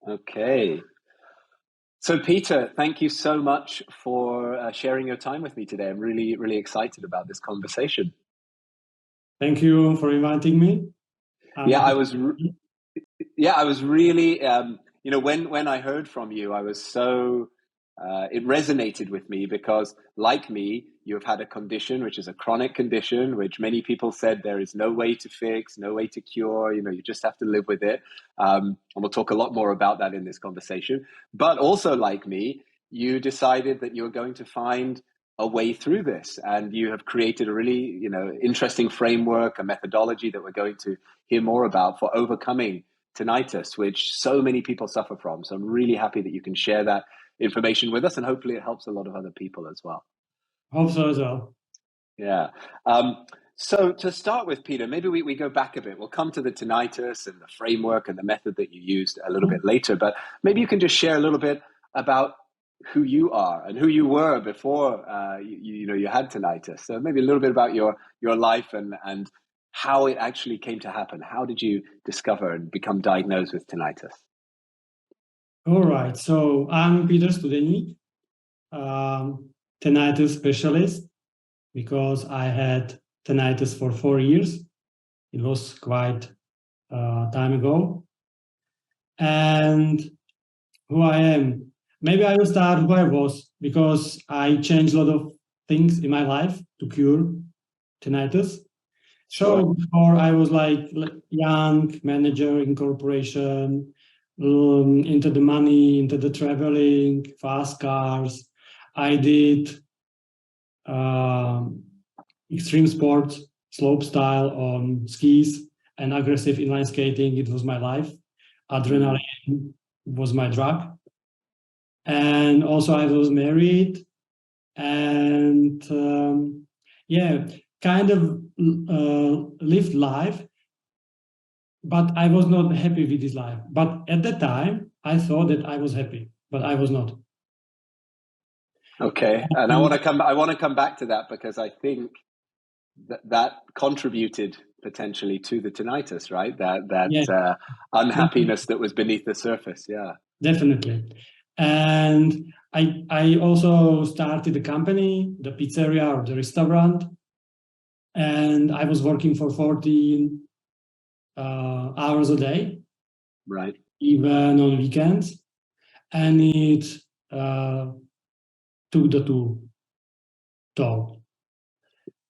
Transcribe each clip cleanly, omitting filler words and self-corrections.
Okay. So, Peter, thank you so much for sharing your time with me today. I'm really, really excited about this conversation. Thank you for inviting me. I'm Yeah, happy I to was. be here. Yeah, I was really. When I heard from you, I was so. It resonated with me because, like me, you have had a condition which is a chronic condition, which many people said there is no way to fix, no way to cure. You just have to live with it. And we'll talk a lot more about that in this conversation. But also, like me, you decided that you were going to find a way through this, and you have created a really, interesting framework, a methodology that we're going to hear more about for overcoming tinnitus, which so many people suffer from. So I'm really happy that you can share that information with us, and hopefully it helps a lot of other people as well. Hope so as well. Yeah. So to start with, Peter, maybe we go back a bit. We'll come to the tinnitus and the framework and the method that you used a little bit later, but maybe you can just share a little bit about who you are and who you were before you had tinnitus. So maybe a little bit about your life and how it actually came to happen. How did you discover and become diagnosed with tinnitus? All right. So I'm Peter Studenik, tinnitus specialist, because I had tinnitus for 4 years. It was quite time ago. And who I am. Maybe I will start who I was, because I changed a lot of things in my life to cure tinnitus. Sure. So before I was like young manager in corporation, into the money, into the traveling, fast cars. I did extreme sports, slope style on skis, and aggressive inline skating. It was my life. Adrenaline was my drug. And also I was married, and kind of lived life, but I was not happy with this life. But at the time, I thought that I was happy, but I was not. Okay, and I want to come back to that because I think that contributed potentially to the tinnitus, right? That unhappiness that was beneath the surface. Yeah, definitely. And I also started a company, the pizzeria or the restaurant, and I was working for 14 hours a day, right. even on weekends, and it took the toll.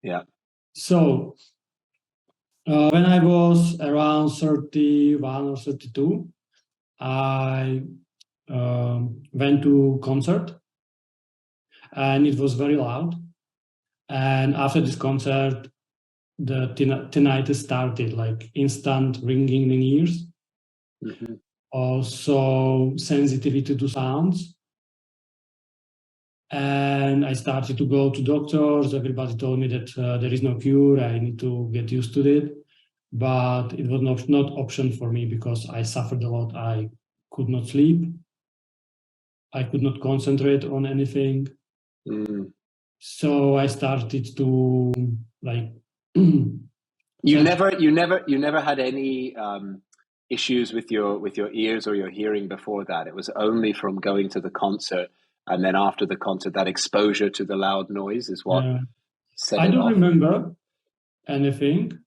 Yeah. So when I was around 31 or 32, I went to concert, and it was very loud. And after this concert, the tinnitus started, like instant ringing in ears. Mm-hmm. Also sensitivity to sounds. And I started to go to doctors. Everybody told me that there is no cure. I need to get used to it. But it was not option for me because I suffered a lot. I could not sleep. I could not concentrate on anything. So I started to like. You never had any issues with your ears or your hearing before that. It was only from going to the concert, and then after the concert, that exposure to the loud noise is what set I it don't off. remember anything.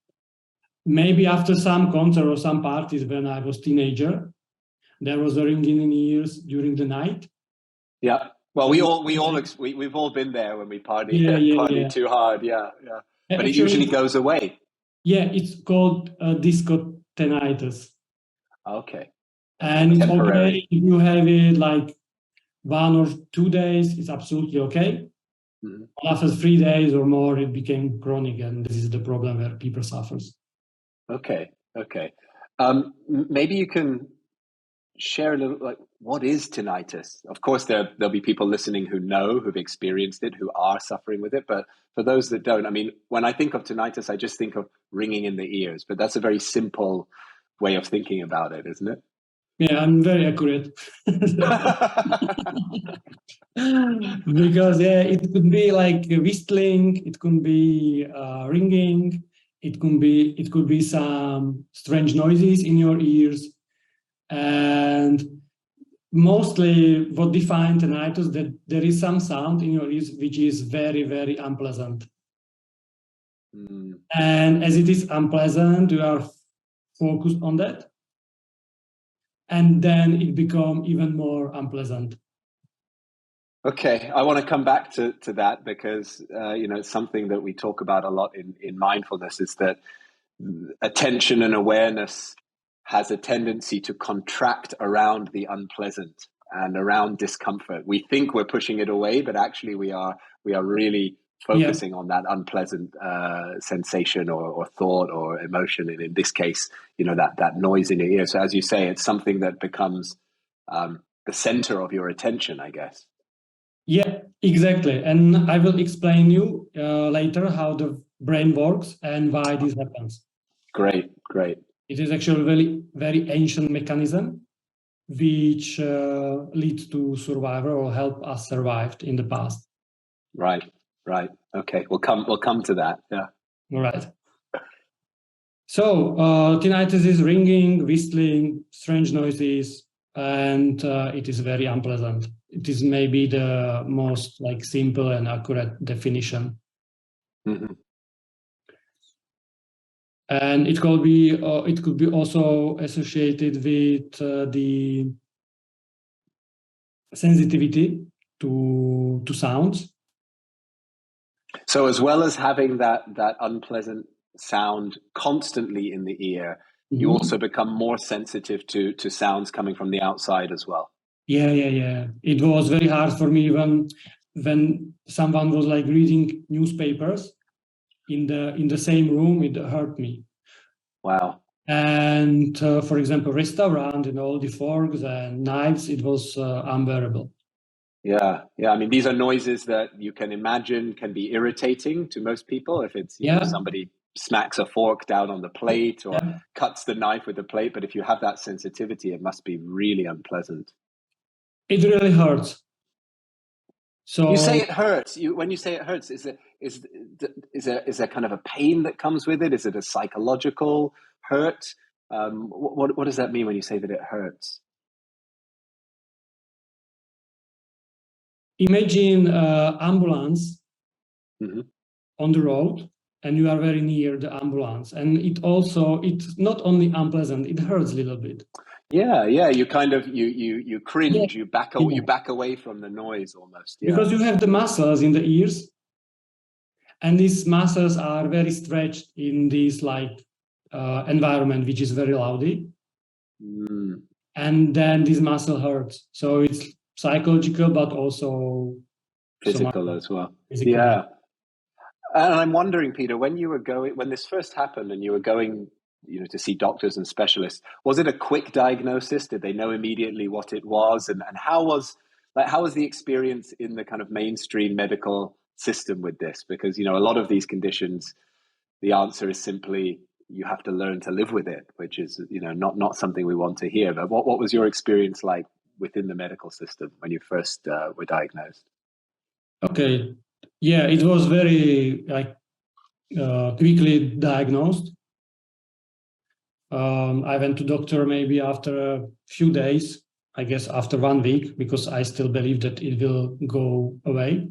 Maybe after some concert or some parties when I was teenager, there was a ringing in ears during the night. Yeah. Well, we've all been there when we party too hard. Yeah. But Actually, it usually goes away. Yeah, it's called disco tinnitus. Okay. And it's temporary. Okay if you have it like 1 or 2 days, it's absolutely okay. Mm-hmm. After 3 days or more, it became chronic, and this is the problem where people suffers. Okay. Maybe you can share a little, like, what is tinnitus? Of course, there'll be people listening who've experienced it, who are suffering with it. But for those that don't, I mean, when I think of tinnitus, I just think of ringing in the ears. But that's a very simple way of thinking about it, isn't it? Yeah, I'm very accurate. Because it could be like whistling, it could be ringing, it could be some strange noises in your ears, and mostly what defines tinnitus, that there is some sound in your ears which is very, very unpleasant. And as it is unpleasant, you are focused on that. And then it becomes even more unpleasant. Okay, I want to come back to that because it's something that we talk about a lot in mindfulness, is that attention and awareness has a tendency to contract around the unpleasant and around discomfort. We think we're pushing it away, but actually we are really focusing on that unpleasant sensation or thought or emotion, and in this case, that noise in your ear. So as you say, it's something that becomes the center of your attention, I guess. Yeah, exactly. And I will explain you later how the brain works and why this happens. Great. It is actually a very, very ancient mechanism which leads to survival or help us survive in the past. Right. Okay, we'll come to that. Yeah. All right. So tinnitus is ringing, whistling, strange noises, and it is very unpleasant. It is maybe the most simple and accurate definition. Mm-hmm. And it could be also associated with the sensitivity to sounds. So as well as having that unpleasant sound constantly in the ear, you also become more sensitive to sounds coming from the outside as well. Yeah. It was very hard for me when someone was reading newspapers in the same room. It hurt me. Wow. And for example, restaurant and all the forks and knives, it was unbearable. Yeah. I mean, these are noises that you can imagine can be irritating to most people if it's somebody smacks a fork down on the plate or cuts the knife with the plate. But if you have that sensitivity, it must be really unpleasant. It really hurts. So you say it hurts. When you say it hurts, is there kind of a pain that comes with it? Is it a psychological hurt? What does that mean when you say that it hurts? Imagine ambulance on the road, and you are very near the ambulance, and it's not only unpleasant, it hurts a little bit. Yeah. You kind of you cringe. You back away from the noise almost. Yeah. Because you have the muscles in the ears, and these muscles are very stretched in this environment which is very loudy. And then this muscle hurts. So it's psychological, but also physical as well. Physical. Yeah. And I'm wondering, Peter, when this first happened and you were going, to see doctors and specialists, was it a quick diagnosis? Did they know immediately what it was? And how was the experience in the kind of mainstream medical system with this? Because, a lot of these conditions, the answer is simply, you have to learn to live with it, which is, not something we want to hear. But what was your experience like within the medical system when you first were diagnosed? Okay. Yeah, it was very quickly diagnosed. I went to doctor maybe after a few days, I guess after 1 week, because I still believe that it will go away.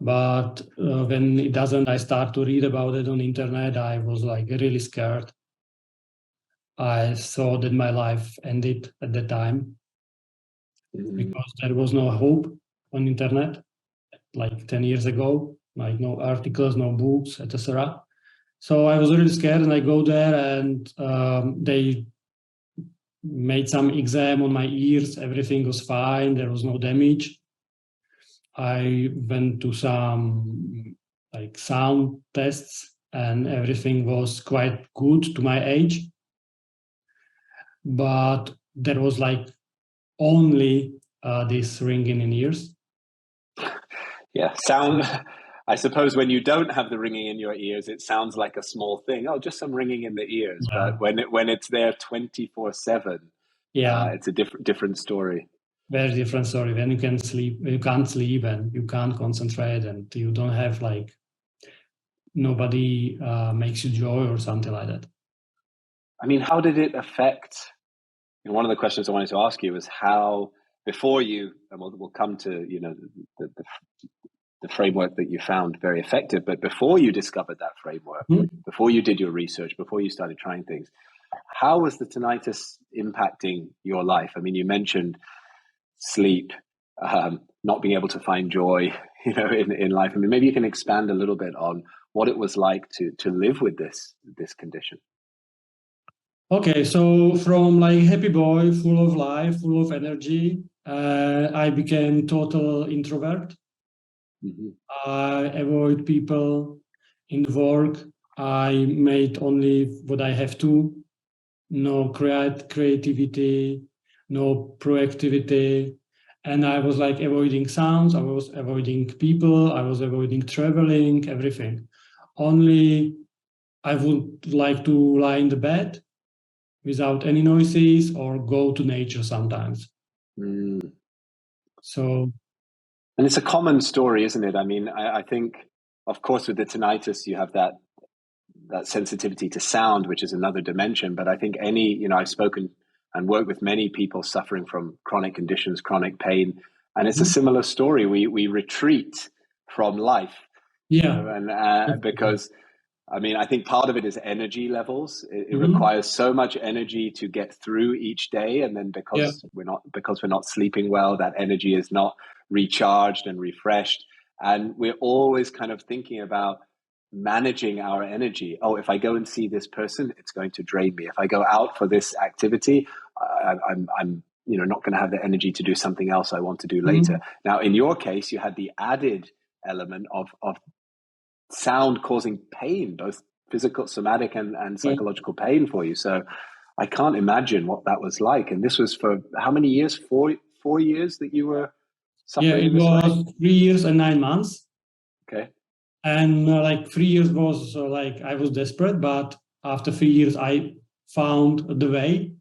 But when it doesn't, I start to read about it on the internet. I was really scared. I thought that my life ended at that time because there was no hope on the internet 10 years ago, no articles, no books, etc. So I was really scared, and I go there, and they made some exam on my ears. Everything was fine. There was no damage. I went to some sound tests, and everything was quite good to my age. But there was only this ringing in ears. Yeah, sound. I suppose when you don't have the ringing in your ears, it sounds like a small thing. Oh, just some ringing in the ears. Yeah. But when it's there 24/7, it's a different story. Very different story. When you can't sleep, and you can't concentrate, and you don't have nobody makes you joy or something like that. I mean, how did it affect one of the questions I wanted to ask you was how, before you, and we'll come to, you know, the framework that you found very effective, but before you discovered that framework, before you did your research, before you started trying things, how was the tinnitus impacting your life? I mean, you mentioned sleep, not being able to find joy, you know, in life. I mean, maybe you can expand a little bit on what it was like to live with this condition. Okay, so from like happy boy, full of life, full of energy, I became total introvert. Mm-hmm. I avoid people in the work. I made only what I have to. No creativity, no proactivity. And I was like avoiding sounds, I was avoiding people, I was avoiding traveling, everything. Only I would like to lie in the bed without any noises or go to nature sometimes. Mm. So, and it's a common story, isn't it? I mean, I think, of course, with the tinnitus, you have that sensitivity to sound, which is another dimension. But I think I've spoken and worked with many people suffering from chronic conditions, chronic pain, and it's a similar story. We retreat from life, yeah. and because I mean, I think part of it is energy levels. It requires so much energy to get through each day, and then because we're not sleeping well, that energy is not recharged and refreshed, and we're always kind of thinking about managing our energy. Oh, if I go and see this person, it's going to drain me. If I go out for this activity, I'm not going to have the energy to do something else I want to do later. Now, in your case, you had the added element of sound causing pain, both physical, somatic, and psychological pain for you. So I can't imagine what that was like. And this was for how many years? Four years that you were suffering in this way? Yeah, it was 3 years and 9 months. Okay. And like 3 years was like I was desperate, but after 3 years I found the way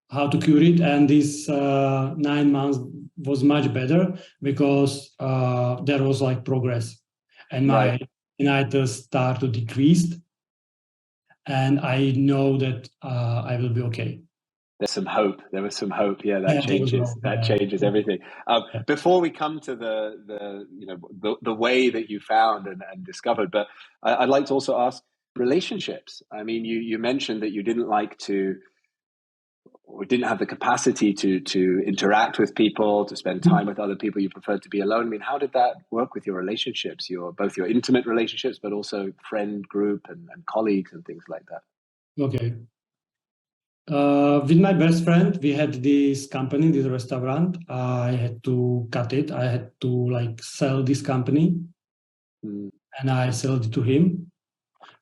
how to cure it. And this 9 months was much better because there was like progress, and my tinnitus started to decrease, and I know that I will be okay. There's some hope. There was some hope. Yeah, that changes. That changes everything. Before we come to the way that you found and discovered, but I'd like to also ask relationships. I mean, you mentioned that you didn't like to, or didn't have the capacity to interact with people, to spend time with other people. You preferred to be alone. I mean, how did that work with your relationships? Both your intimate relationships, but also friend group and colleagues and things like that. Okay. With my best friend, we had this company, this restaurant. I had to cut it. I had to like sell this company, and I sold it to him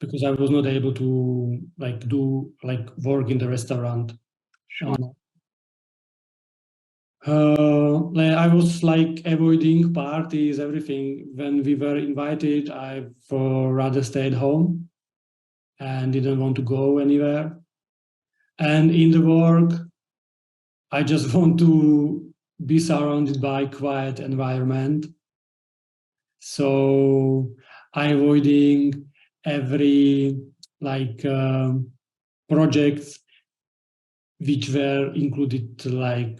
because I was not able to like do like work in the restaurant. Sure. I was like avoiding parties, everything. When we were invited, I rather stayed home and didn't want to go anywhere. And in the work, I just want to be surrounded by quiet environment. So I avoiding every like projects which were included like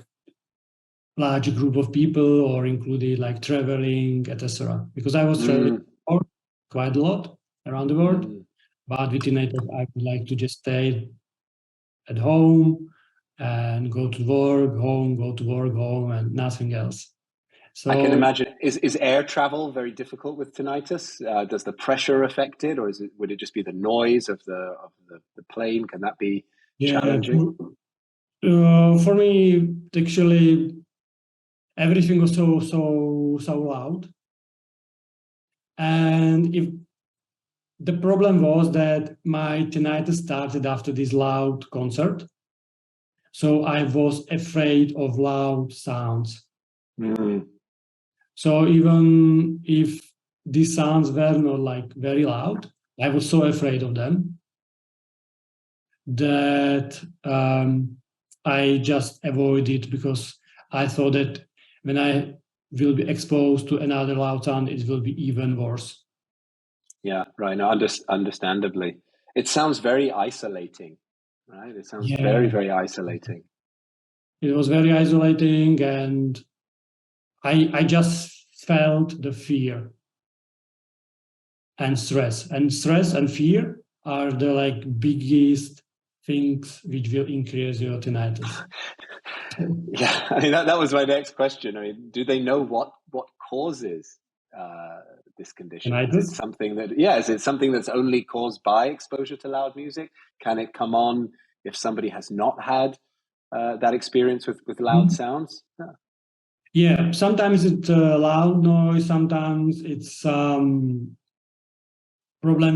large group of people or included like traveling, etc. Because I was traveling quite a lot around the world, but with tinnitus, I would like to just stay at home and go to work, home, go to work, home, and nothing else. So I can imagine. Is air travel very difficult with tinnitus? Does the pressure affect it, or would it just be the noise of the plane? Can that be challenging? For me, actually, everything was so loud, and if the problem was that my tinnitus started after this loud concert, so I was afraid of loud sounds. So even if these sounds were not like very loud, I was so afraid of them that I just avoided, because I thought that when I will be exposed to another loud sound, it will be even worse. Yeah, right. No, understandably. It sounds very isolating. right? It sounds very, very isolating. It was very isolating, and I just felt the fear and stress. And stress and fear are the like biggest things which will increase your tinnitus. Yeah, I mean that was my next question. I mean, do they know what causes this condition? Is it Tinnitus? something that, yeah, is it something that's only caused by exposure to loud music? Can it come on if somebody has not had that experience with loud sounds? Yeah, sometimes it's loud noise, sometimes it's problem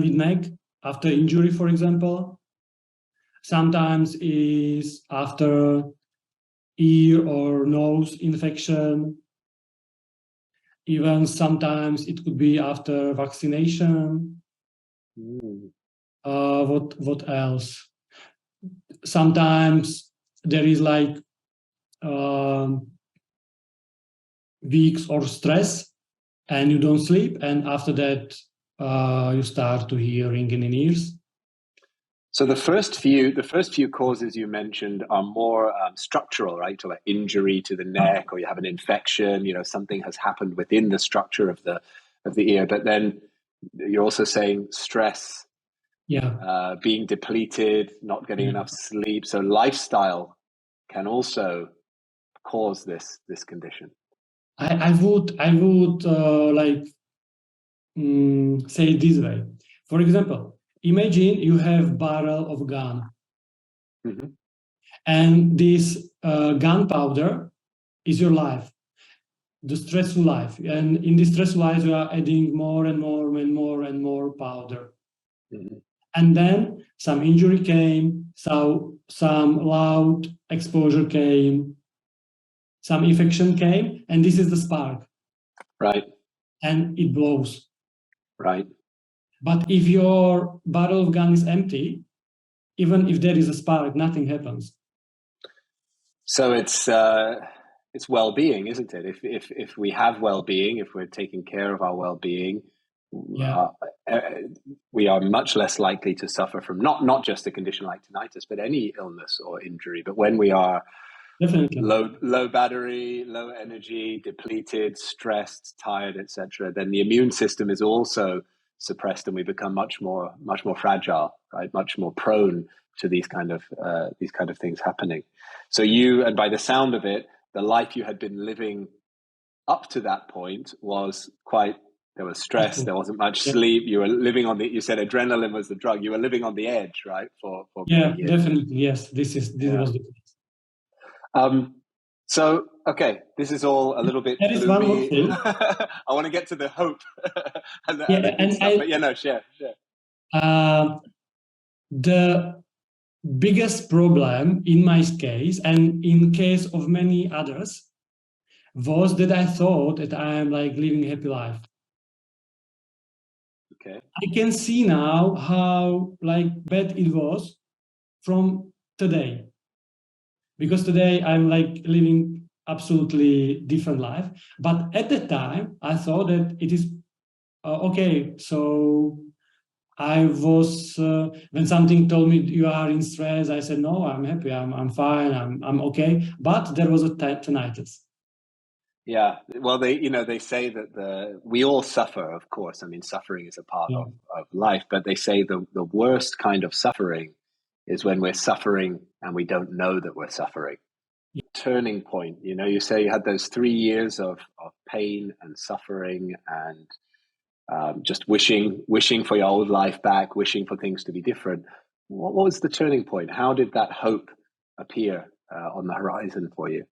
with neck after injury, for example. Sometimes is after ear or nose infection. Even sometimes it could be after vaccination. What else? Sometimes there is like weeks or stress, and you don't sleep, and after that you start to hear ringing in ears. So the first few causes you mentioned are more structural, right? So like injury to the neck, or you have an infection. You know, something has happened within the structure of the ear. But then you're also saying stress, being depleted, not getting enough sleep. So lifestyle can also cause this condition. I would like say it this way. For example, imagine you have barrel of gun, and this gunpowder is your life, the stressful life, and in this stressful life you are adding more and more and more and more powder, and then some injury came, so some loud exposure came, some infection came, and this is the spark, right? And it blows, right? But if your barrel of gun is empty, even if there is a spark, nothing happens. So it's well-being, isn't it? If we have well-being, if we're taking care of our well-being, we are much less likely to suffer from not just a condition like tinnitus, but any illness or injury. But when we are low battery, low energy, depleted, stressed, tired, etc., then the immune system is also suppressed, and we become much more fragile, right? Much more prone to these kind of things happening. So and by the sound of it, the life you had been living up to that point was there was stress, there wasn't much sleep, you were living you said adrenaline was the drug, you were living on the edge, right? For many years. Definitely, yes. This was the case. So, okay, this is all a little bit there is one more thing. I want to get to the hope and the good stuff. But share. The biggest problem in my case, and in case of many others, was that I thought that I am like living a happy life. Okay. I can see now how like bad it was from today. Because today I'm like living absolutely different life. But at the time, I thought that it is okay. So I was when something told me you are in stress, I said no, I'm happy, I'm fine, I'm okay. But there was a tinnitus. Yeah, well, they say that we all suffer, of course. I mean, suffering is a part of life, but they say the worst kind of suffering is when we're suffering and we don't know that we're suffering. Turning point, you say you had those 3 years of pain and suffering and just wishing for your old life back, wishing for things to be different. What was the turning point? How did that hope appear on the horizon for you?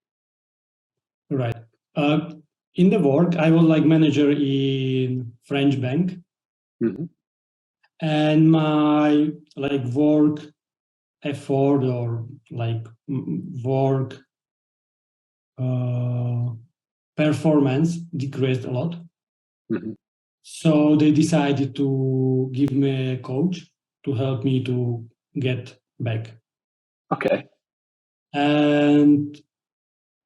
Right. In the work, I was like manager in French bank, and my like work effort or like work performance decreased a lot. So they decided to give me a coach to help me to get back. Okay. And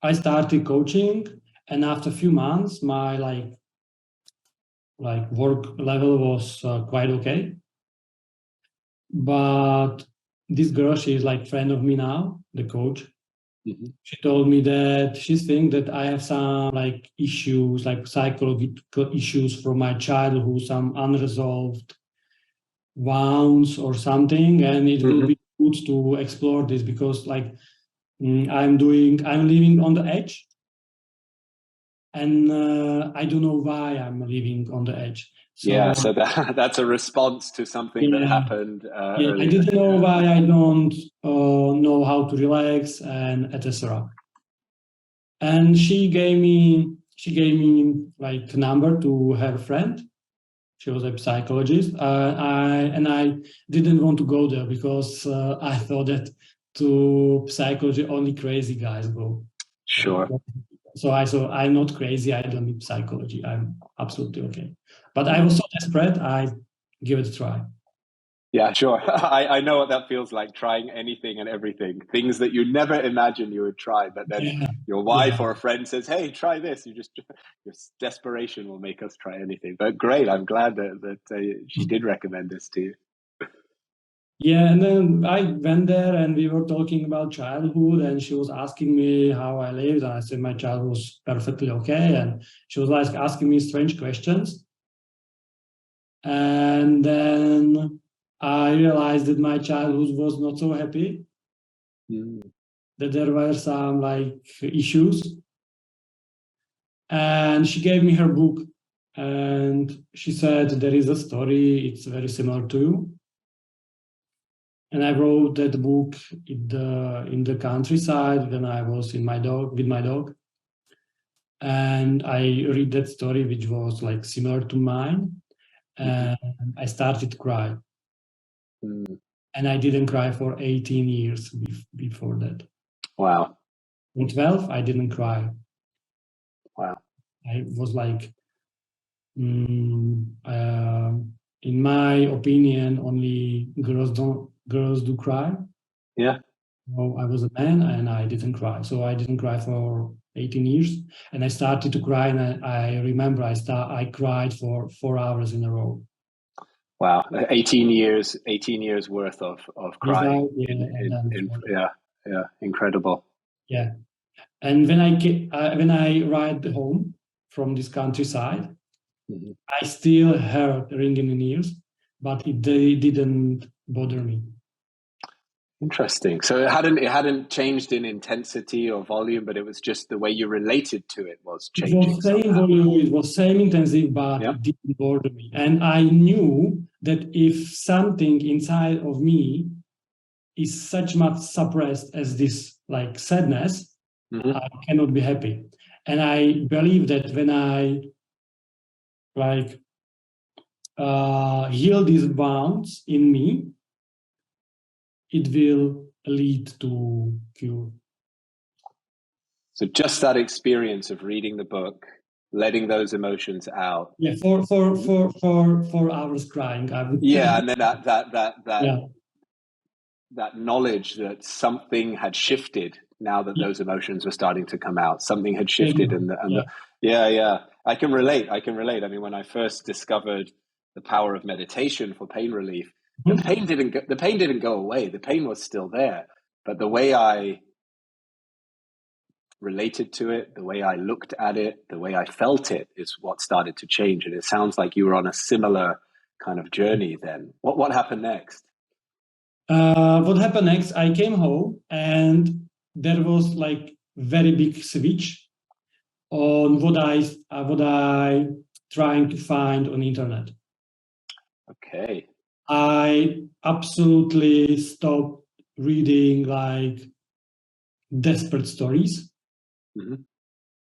I started coaching, and after a few months, my work level was quite okay. But this girl, she is like friend of me now, the coach. Mm-hmm. She told me that she thinks that I have some like issues, like psychological issues from my childhood, some unresolved wounds or something, and it will be good to explore this because like I'm living on the edge, and I don't know why I'm living on the edge. So that's a response to something that happened earlier. I didn't know why I don't know how to relax and etc. And she gave me like number to her friend. She was a psychologist. I didn't want to go there because I thought that to psychology only crazy guys go. Sure. So I thought I'm not crazy. I don't need psychology. I'm absolutely okay. But I was so desperate. I give it a try. Yeah, sure. I know what that feels like, trying anything and everything, things that you never imagined you would try, but then your wife or a friend says, hey, try this. Your desperation will make us try anything. But great, I'm glad that she did recommend this to you. Yeah, and then I went there and we were talking about childhood, and she was asking me how I lived, and I said my childhood was perfectly okay, and she was like asking me strange questions. And then I realized that my childhood was not so happy, that there were some like issues. And she gave me her book, and she said, there is a story, it's very similar to you. And I wrote that book in the countryside when I was with my dog. And I read that story, which was like similar to mine. And I started to cry. And I didn't cry for 18 years before that. Wow. In 12, I didn't cry. Wow. I was like, in my opinion, only girls do cry. Yeah. So I was a man and I didn't cry. So I didn't cry for 18 years. And I started to cry, and I remember I cried for 4 hours in a row. Wow. 18 years worth of crying. Yeah. Incredible. Yeah. And when I ride home from this countryside, I still heard ringing in ears, but it didn't bother me. Interesting. So it hadn't changed in intensity or volume, but it was just the way you related to it was changing. It was same volume, it was same intensity, but it didn't bother me. And I knew that if something inside of me is such much suppressed as this like sadness, I cannot be happy. And I believe that when I like heal these wounds in me, it will lead to cure. So just that experience of reading the book, letting those emotions out. Yeah, for 4 hours crying. And then that knowledge that something had shifted now that those emotions were starting to come out. Something had shifted, I can relate. I mean, when I first discovered the power of meditation for pain relief, the pain didn't go away. The pain was still there, but the way I related to it, the way I looked at it, the way I felt it is what started to change. And it sounds like you were on a similar kind of journey then. What happened next? What happened next? I came home and there was like very big switch on what I trying to find on internet. Okay. I absolutely stopped reading like desperate stories.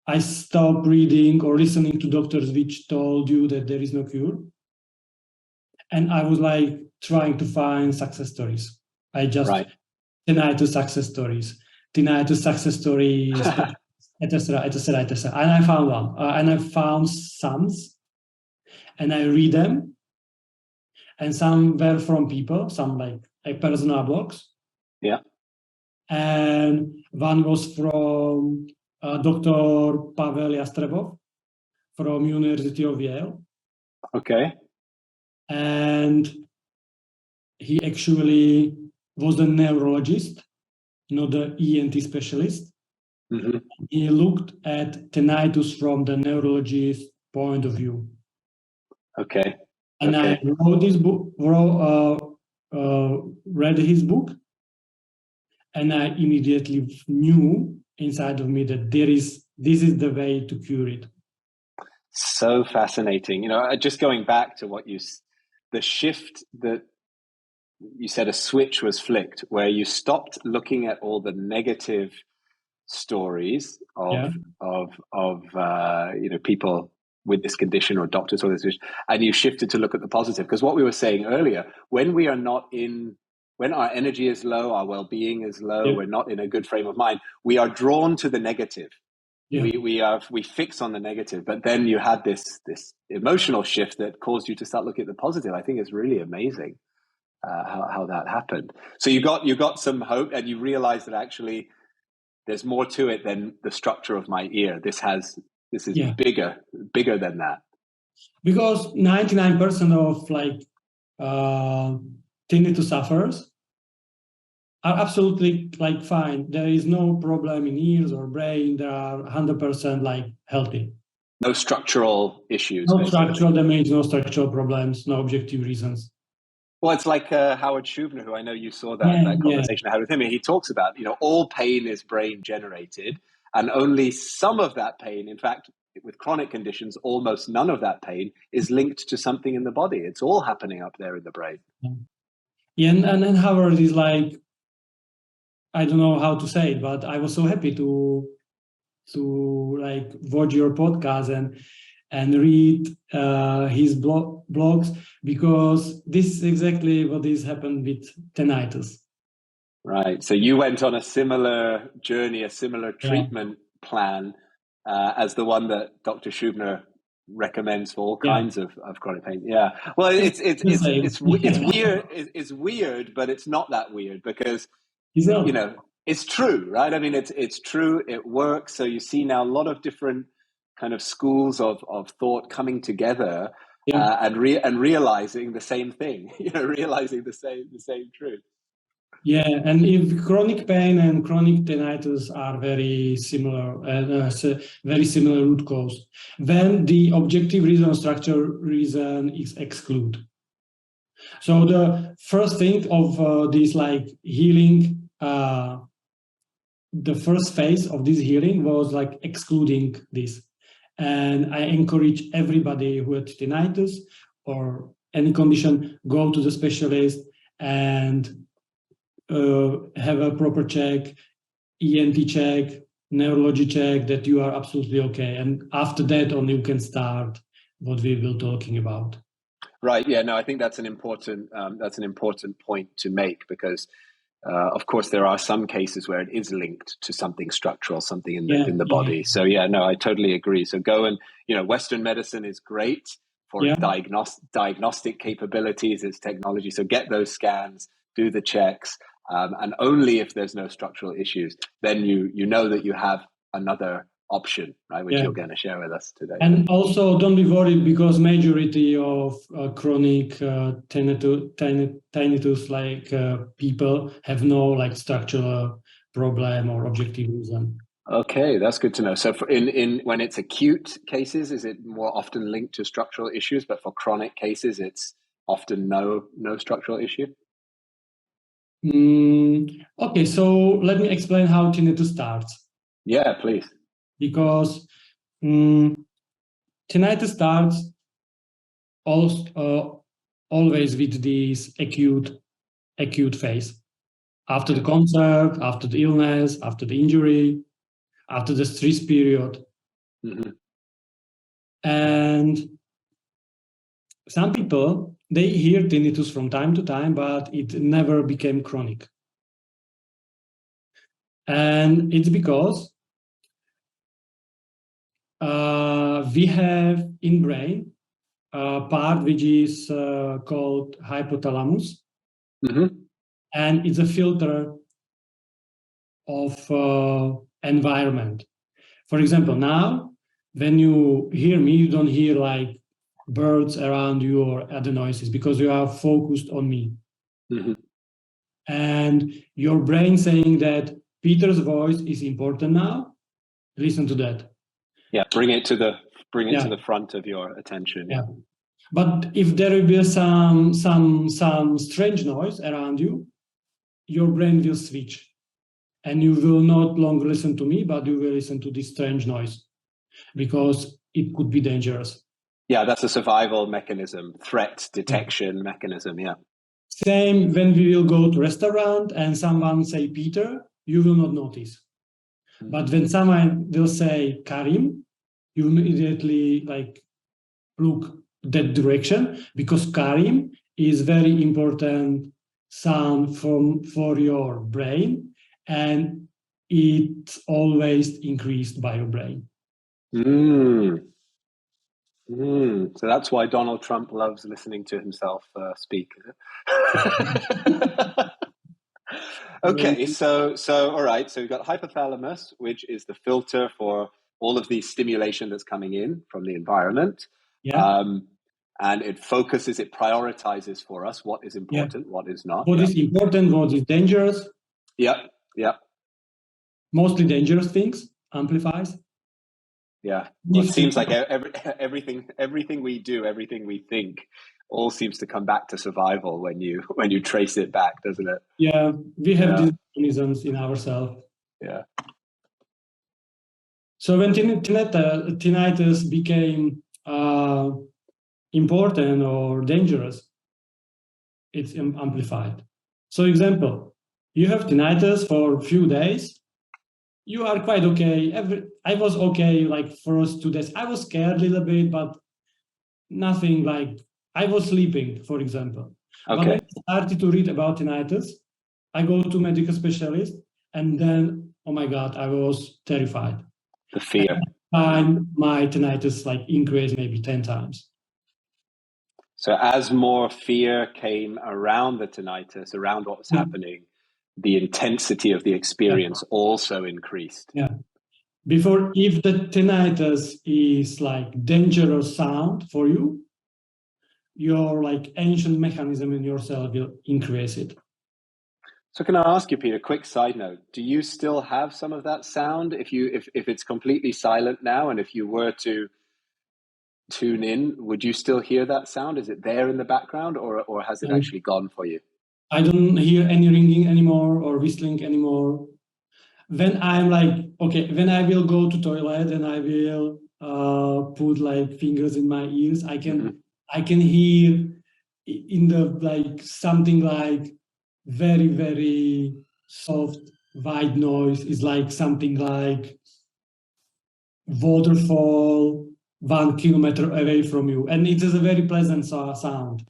I stopped reading or listening to doctors which told you that there is no cure. And I was like trying to find success stories. I just tinnitus success stories, etc. And I found one, and I found some, and I read them, and some were from people, some like personal blogs. Yeah. And one was from Dr. Pavel Yastrebov from University of Yale. Okay. And he actually was a neurologist, not the ENT specialist. Mm-hmm. He looked at tinnitus from the neurologist point of view. Okay. And okay. I wrote this book, read his book, and I immediately knew inside of me that this is the way to cure it. So fascinating. Just going back to the shift that you said, a switch was flicked where you stopped looking at all the negative stories of people with this condition or doctors or this condition, and you shifted to look at the positive. Because what we were saying earlier, when our energy is low, our well-being is low, we're not in a good frame of mind, we are drawn to the negative. We fix on the negative, but then you had this emotional shift that caused you to start looking at the positive. I think it's really amazing how that happened. So you got some hope, and you realized that actually there's more to it than the structure of my ear. This is bigger than that. Because 99% of tinnitus sufferers are absolutely fine. There is no problem in ears or brain. They are 100% healthy. No structural issues. No structural damage, no structural problems, no objective reasons. Well, it's like Howard Schubner, who I know you saw that conversation I had with him. He talks about, all pain is brain generated, and only some of that pain, in fact, with chronic conditions, almost none of that pain is linked to something in the body. It's all happening up there in the brain. Yeah, and then Howard is I don't know how to say it, but I was so happy to watch your podcast and read his blogs, because this is exactly what is happened with tinnitus. Right. So you went on a similar journey, a similar treatment plan as the one that Dr. Schubner recommends for all kinds of chronic pain. Yeah. Well, it's weird. It's weird, but it's not that weird, because it's true, right? I mean, it's true. It works. So you see now a lot of different kind of schools of thought coming together and realizing the same thing. Realizing the same truth. Yeah, and if chronic pain and chronic tinnitus are very similar, very similar root cause, then the objective reason or structural reason is excluded. So the first thing of this healing, the first phase of this healing was excluding this. And I encourage everybody who had tinnitus or any condition, go to the specialist and have a proper check, ENT check, neurology check, that you are absolutely okay. And after that, only you can start what we will talking about. Right. Yeah. No, I think that's an important point to make, because of course there are some cases where it is linked to something structural, something in the body. Yeah. So no, I totally agree. So go and Western medicine is great for its diagnostic capabilities, its technology. So get those scans, do the checks. And only if there's no structural issues, then you know that you have another option, right, which you're going to share with us today. And also don't be worried, because majority of chronic tinnitus people have no structural problem or objective reason. Okay, that's good to know. So in when it's acute cases, is it more often linked to structural issues? But for chronic cases, it's often no structural issue? Okay, so let me explain how tinnitus starts. Yeah, please. Because tinnitus starts always with this acute phase. After the concert, after the illness, after the injury, after the stress period. Mm-hmm. And some people, they hear tinnitus from time to time, but it never became chronic. And it's because we have in brain a part which is called hypothalamus. Mm-hmm. And it's a filter of environment. For example, now, when you hear me, you don't hear birds around you or other noises, because you are focused on me. Mm-hmm. And and your brain saying that Peter's voice is important now, listen to that. Yeah, bring it to the front of your attention. Yeah. But if there will be some strange noise around you, your brain will switch, and you will not longer listen to me, but you will listen to this strange noise because it could be dangerous. Yeah, that's a survival mechanism, threat detection mechanism. Yeah. Same when we will go to restaurant and someone say Peter, you will not notice. Mm-hmm. But when someone will say Karim, you immediately like look that direction, because Karim is very important sound for your brain, and it's always increased by your brain. So that's why Donald Trump loves listening to himself speak. Okay, so all right. So we've got hypothalamus, which is the filter for all of the stimulation that's coming in from the environment. Yeah. And it focuses, it prioritizes for us what is important, what is not. What is important, what is dangerous. Yeah. Mostly dangerous things, amplifies. Yeah. Well, it seems like everything we do, everything we think, all seems to come back to survival when you trace it back, doesn't it? Yeah, we have these mechanisms in ourselves. Yeah. So when tinnitus became important or dangerous, it's amplified. So example, you have tinnitus for a few days, you are quite okay. I was okay like first 2 days. I was scared a little bit, but nothing like, I was sleeping, for example. Okay. But when I started to read about tinnitus, I go to medical specialist, and then, oh my God, I was terrified. The fear. And my tinnitus like increased maybe 10 times. So as more fear came around the tinnitus, around what was happening, the intensity of the experience also increased. Yeah. Before, if the tinnitus is like dangerous sound for you, your like ancient mechanism in yourself will increase it. So can I ask you, Peter, quick side note, do you still have some of that sound if it's completely silent now, and if you were to tune in, would you still hear that sound? Is it there in the background, or has it actually gone for you? I don't hear any ringing anymore or whistling anymore. When I'm like, okay, when I will go to toilet and I will put like fingers in my ears, I can hear in the like something like very, very soft white noise. Is like something like waterfall 1 kilometer away from you, and it is a very pleasant sound.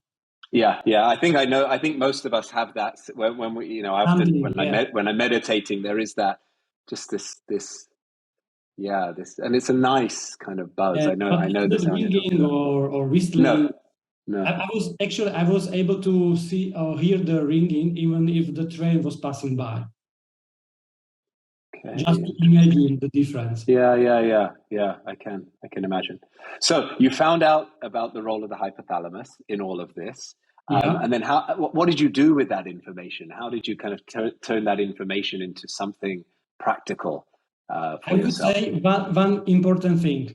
Yeah. I think I know. I think most of us have that when we, often when I'm meditating, there is that just this, and it's a nice kind of buzz. I know the sound. Ringing or whistling. No. I was able to see or hear the ringing even if the train was passing by. Okay. Just to imagine the difference. Yeah. I can imagine. So you found out about the role of the hypothalamus in all of this. And then what did you do with that information? How did you kind of turn that information into something practical for yourself? I would say one important thing,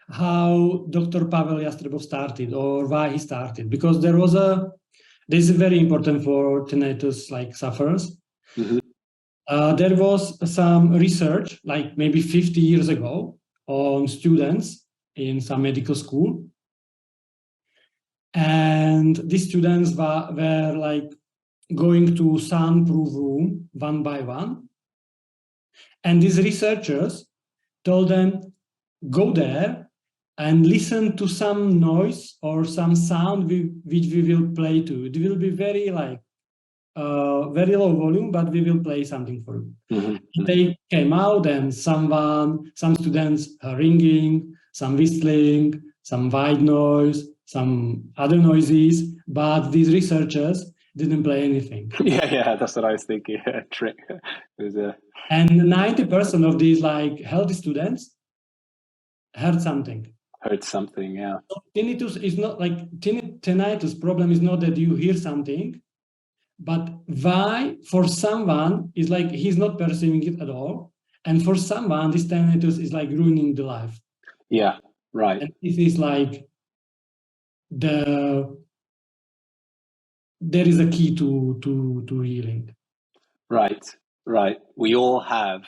how Dr. Pavel Yastrebov started or why he started, because this is very important for tinnitus like sufferers. Mm-hmm. There was some research like maybe 50 years ago on students in some medical school. And these students were like going to soundproof room one by one. And these researchers told them, go there and listen to some noise or some sound which we will play to. It will be very like very low volume, but we will play something for you. Mm-hmm. They came out and some students are ringing, some whistling, some white noise, some other noises, but these researchers didn't play anything. Yeah, that's what I was thinking. Trick. And 90% of these like healthy students heard something. Yeah. So tinnitus is not like tinnitus problem is not that you hear something, But why for someone is like he's not perceiving it at all, and for someone this tinnitus is like ruining the life. Yeah, right. And this is like there is a key to healing. Right, right. We all have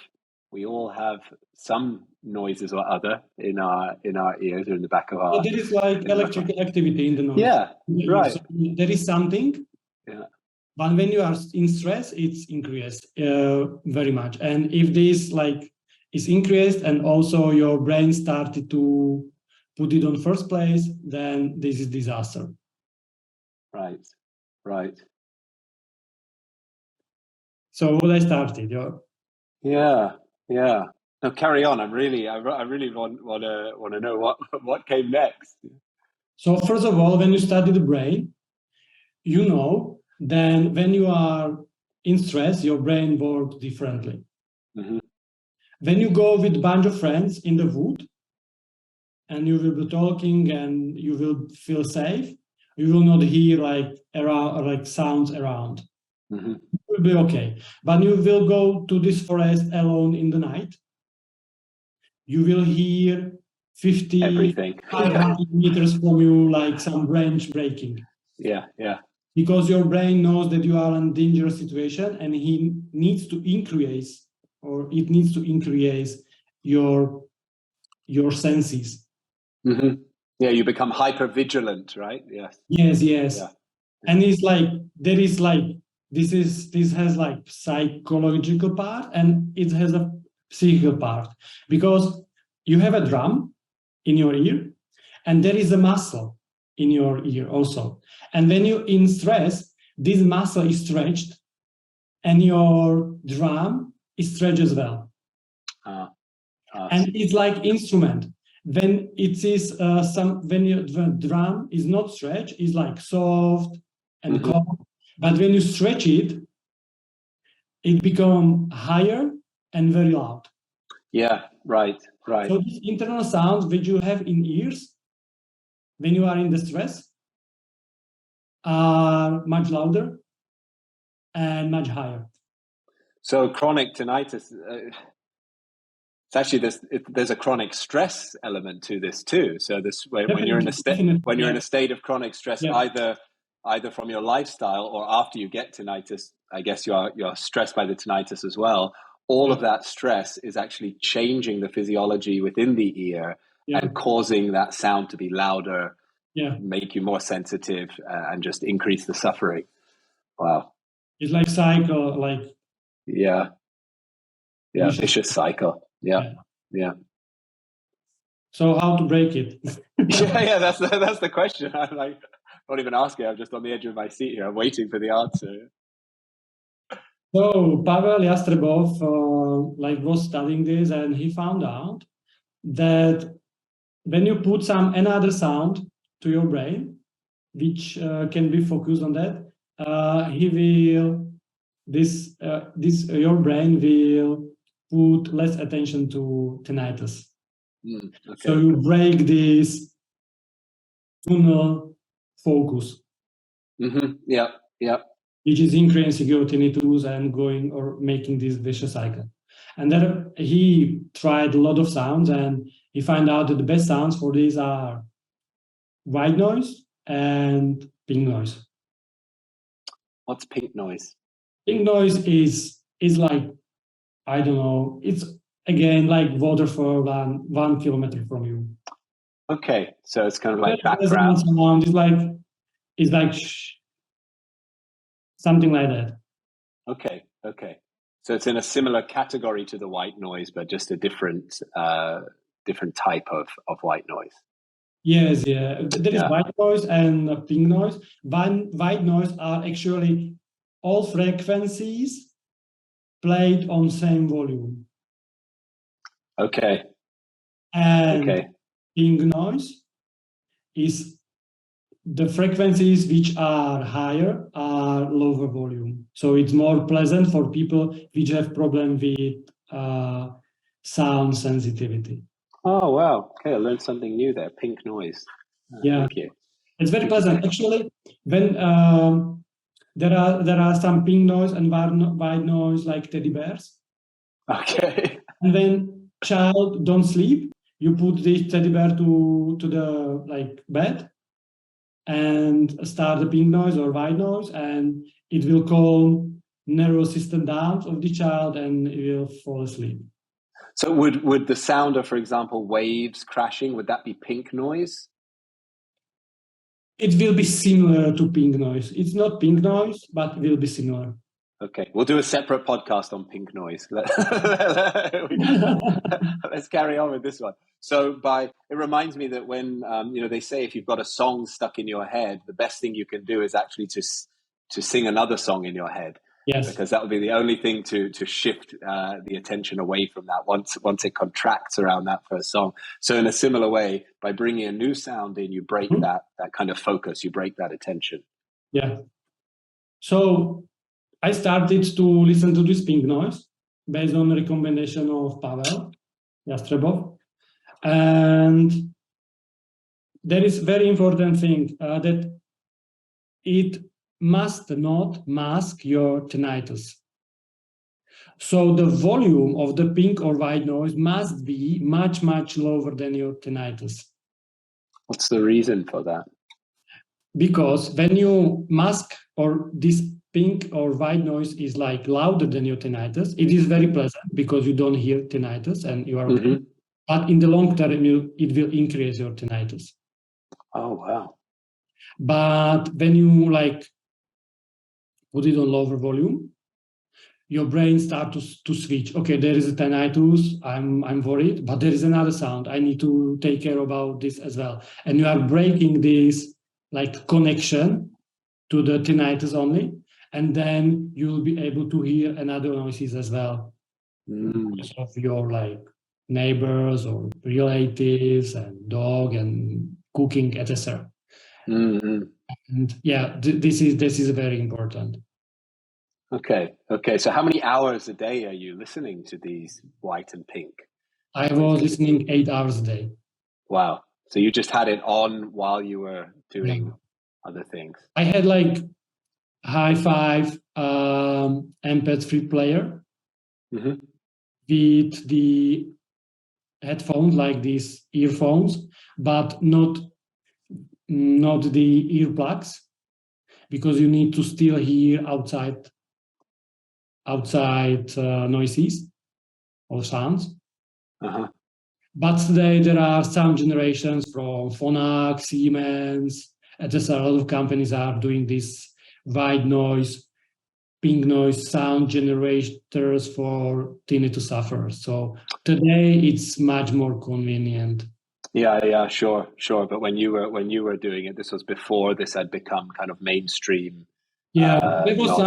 some noises or other in our ears or in the back of our. There is like electrical activity in the noise. Yeah, right. So there is something. Yeah. But when you are in stress, it's increased very much. And if this like is increased and also your brain started to put it on first place, then this is disaster. Right, right. So what I started, yeah. Now carry on. I really want to know what came next. So first of all, when you study the brain, you know, then when you are in stress, your brain works differently. Mm-hmm. When you go with a bunch of friends in the wood and you will be talking and you will feel safe, you will not hear like around like sounds around. Mm-hmm. It will be okay. But you will go to this forest alone in the night. You will hear 50, Everything. 500 meters from you, like some branch breaking. Yeah. Because your brain knows that you are in a dangerous situation and he needs to increase, or it needs to increase your senses. Mm-hmm. Yeah, you become hyper vigilant, right? Yes. Yes. Yeah. And it's like there is like this has like psychological part and it has a physical part, because you have a drum in your ear and there is a muscle in your ear also. And when you're in stress, this muscle is stretched and your drum is stretched as well. And it's like instrument. When it is when the drum is not stretched, it's like soft and calm. But when you stretch it, it becomes higher and very loud. Yeah, right. So these internal sounds which you have in ears when you are in the stress are much louder and much higher. So chronic tinnitus, it's actually there's a chronic stress element to this too. So this when you're in a state of chronic stress, either from your lifestyle or after you get tinnitus, I guess you're stressed by the tinnitus as well. All of that stress is actually changing the physiology within the ear and causing that sound to be louder, make you more sensitive, and just increase the suffering. Wow. It's like cycle, like vicious cycle. Yeah. So how to break it? That's the question. I'm like not even asking. I'm just on the edge of my seat here. I'm waiting for the answer. So Pavel Yastrebov was studying this, and he found out that when you put another sound to your brain, which can be focused on that, your brain will put less attention to tinnitus. Okay. So you break this tunnel focus. Yeah. Which is increasing your tinnitus and going or making this vicious cycle. And then he tried a lot of sounds and he found out that the best sounds for these are white noise and pink noise. What's pink noise? Pink noise is like, I don't know, it's again like water for 1 kilometer from you. Okay, so it's kind of like background sound. It's like something like that. Okay. So it's in a similar category to the white noise, but just a different type of white noise. Yes, there is white noise and pink noise. White noise are actually all frequencies played on same volume. Okay. And pink noise is the frequencies which are higher are lower volume. So it's more pleasant for people which have problem with sound sensitivity. Oh, wow. Okay, I learned something new there. Pink noise. Thank you. It's very pleasant. Actually, when there are some pink noise and white noise like teddy bears. Okay. And when child don't sleep, you put this teddy bear to the like bed and start the pink noise or white noise, and it will calm nervous system down of the child and it will fall asleep. So would the sound of, for example, waves crashing, would that be pink noise? It will be similar to pink noise. It's not pink noise, but it will be similar. Okay, we'll do a separate podcast on pink noise. Let's carry on with this one. So it reminds me that when, they say if you've got a song stuck in your head, the best thing you can do is actually to sing another song in your head. Yes. Because that would be the only thing to shift the attention away from that once it contracts around that first song. So in a similar way, by bringing a new sound in, you break that kind of focus, you break that attention. Yeah. So I started to listen to this pink noise based on the recommendation of Pavel Yastrebov. And there is very important thing that it must not mask your tinnitus. So the volume of the pink or white noise must be much, much lower than your tinnitus. What's the reason for that? Because when you mask or this pink or white noise is like louder than your tinnitus, it is very pleasant because you don't hear tinnitus and you are okay. But in the long term, it will increase your tinnitus. Oh, wow. But when you like put it on lower volume, your brain starts to switch. Okay, there is a tinnitus, I'm worried, but there is another sound. I need to take care about this as well. And you are breaking this like connection to the tinnitus only, and then you'll be able to hear another noises as well of your like neighbors or relatives and dog and cooking, etc. And yeah, this is very important. Okay. So how many hours a day are you listening to these white and pink? I was listening 8 hours a day. Wow. So you just had it on while you were doing other things. I had like hi-fi MP3 player with the headphones, like these earphones, but not the earplugs, because you need to still hear outside noises or sounds. But today there are some generations from Phonak, Siemens, etc. A lot of companies are doing this white noise, pink noise sound generators for tinnitus sufferers. So today it's much more convenient. Yeah, sure. But when you were doing it, this was before this had become kind of mainstream. Yeah, there was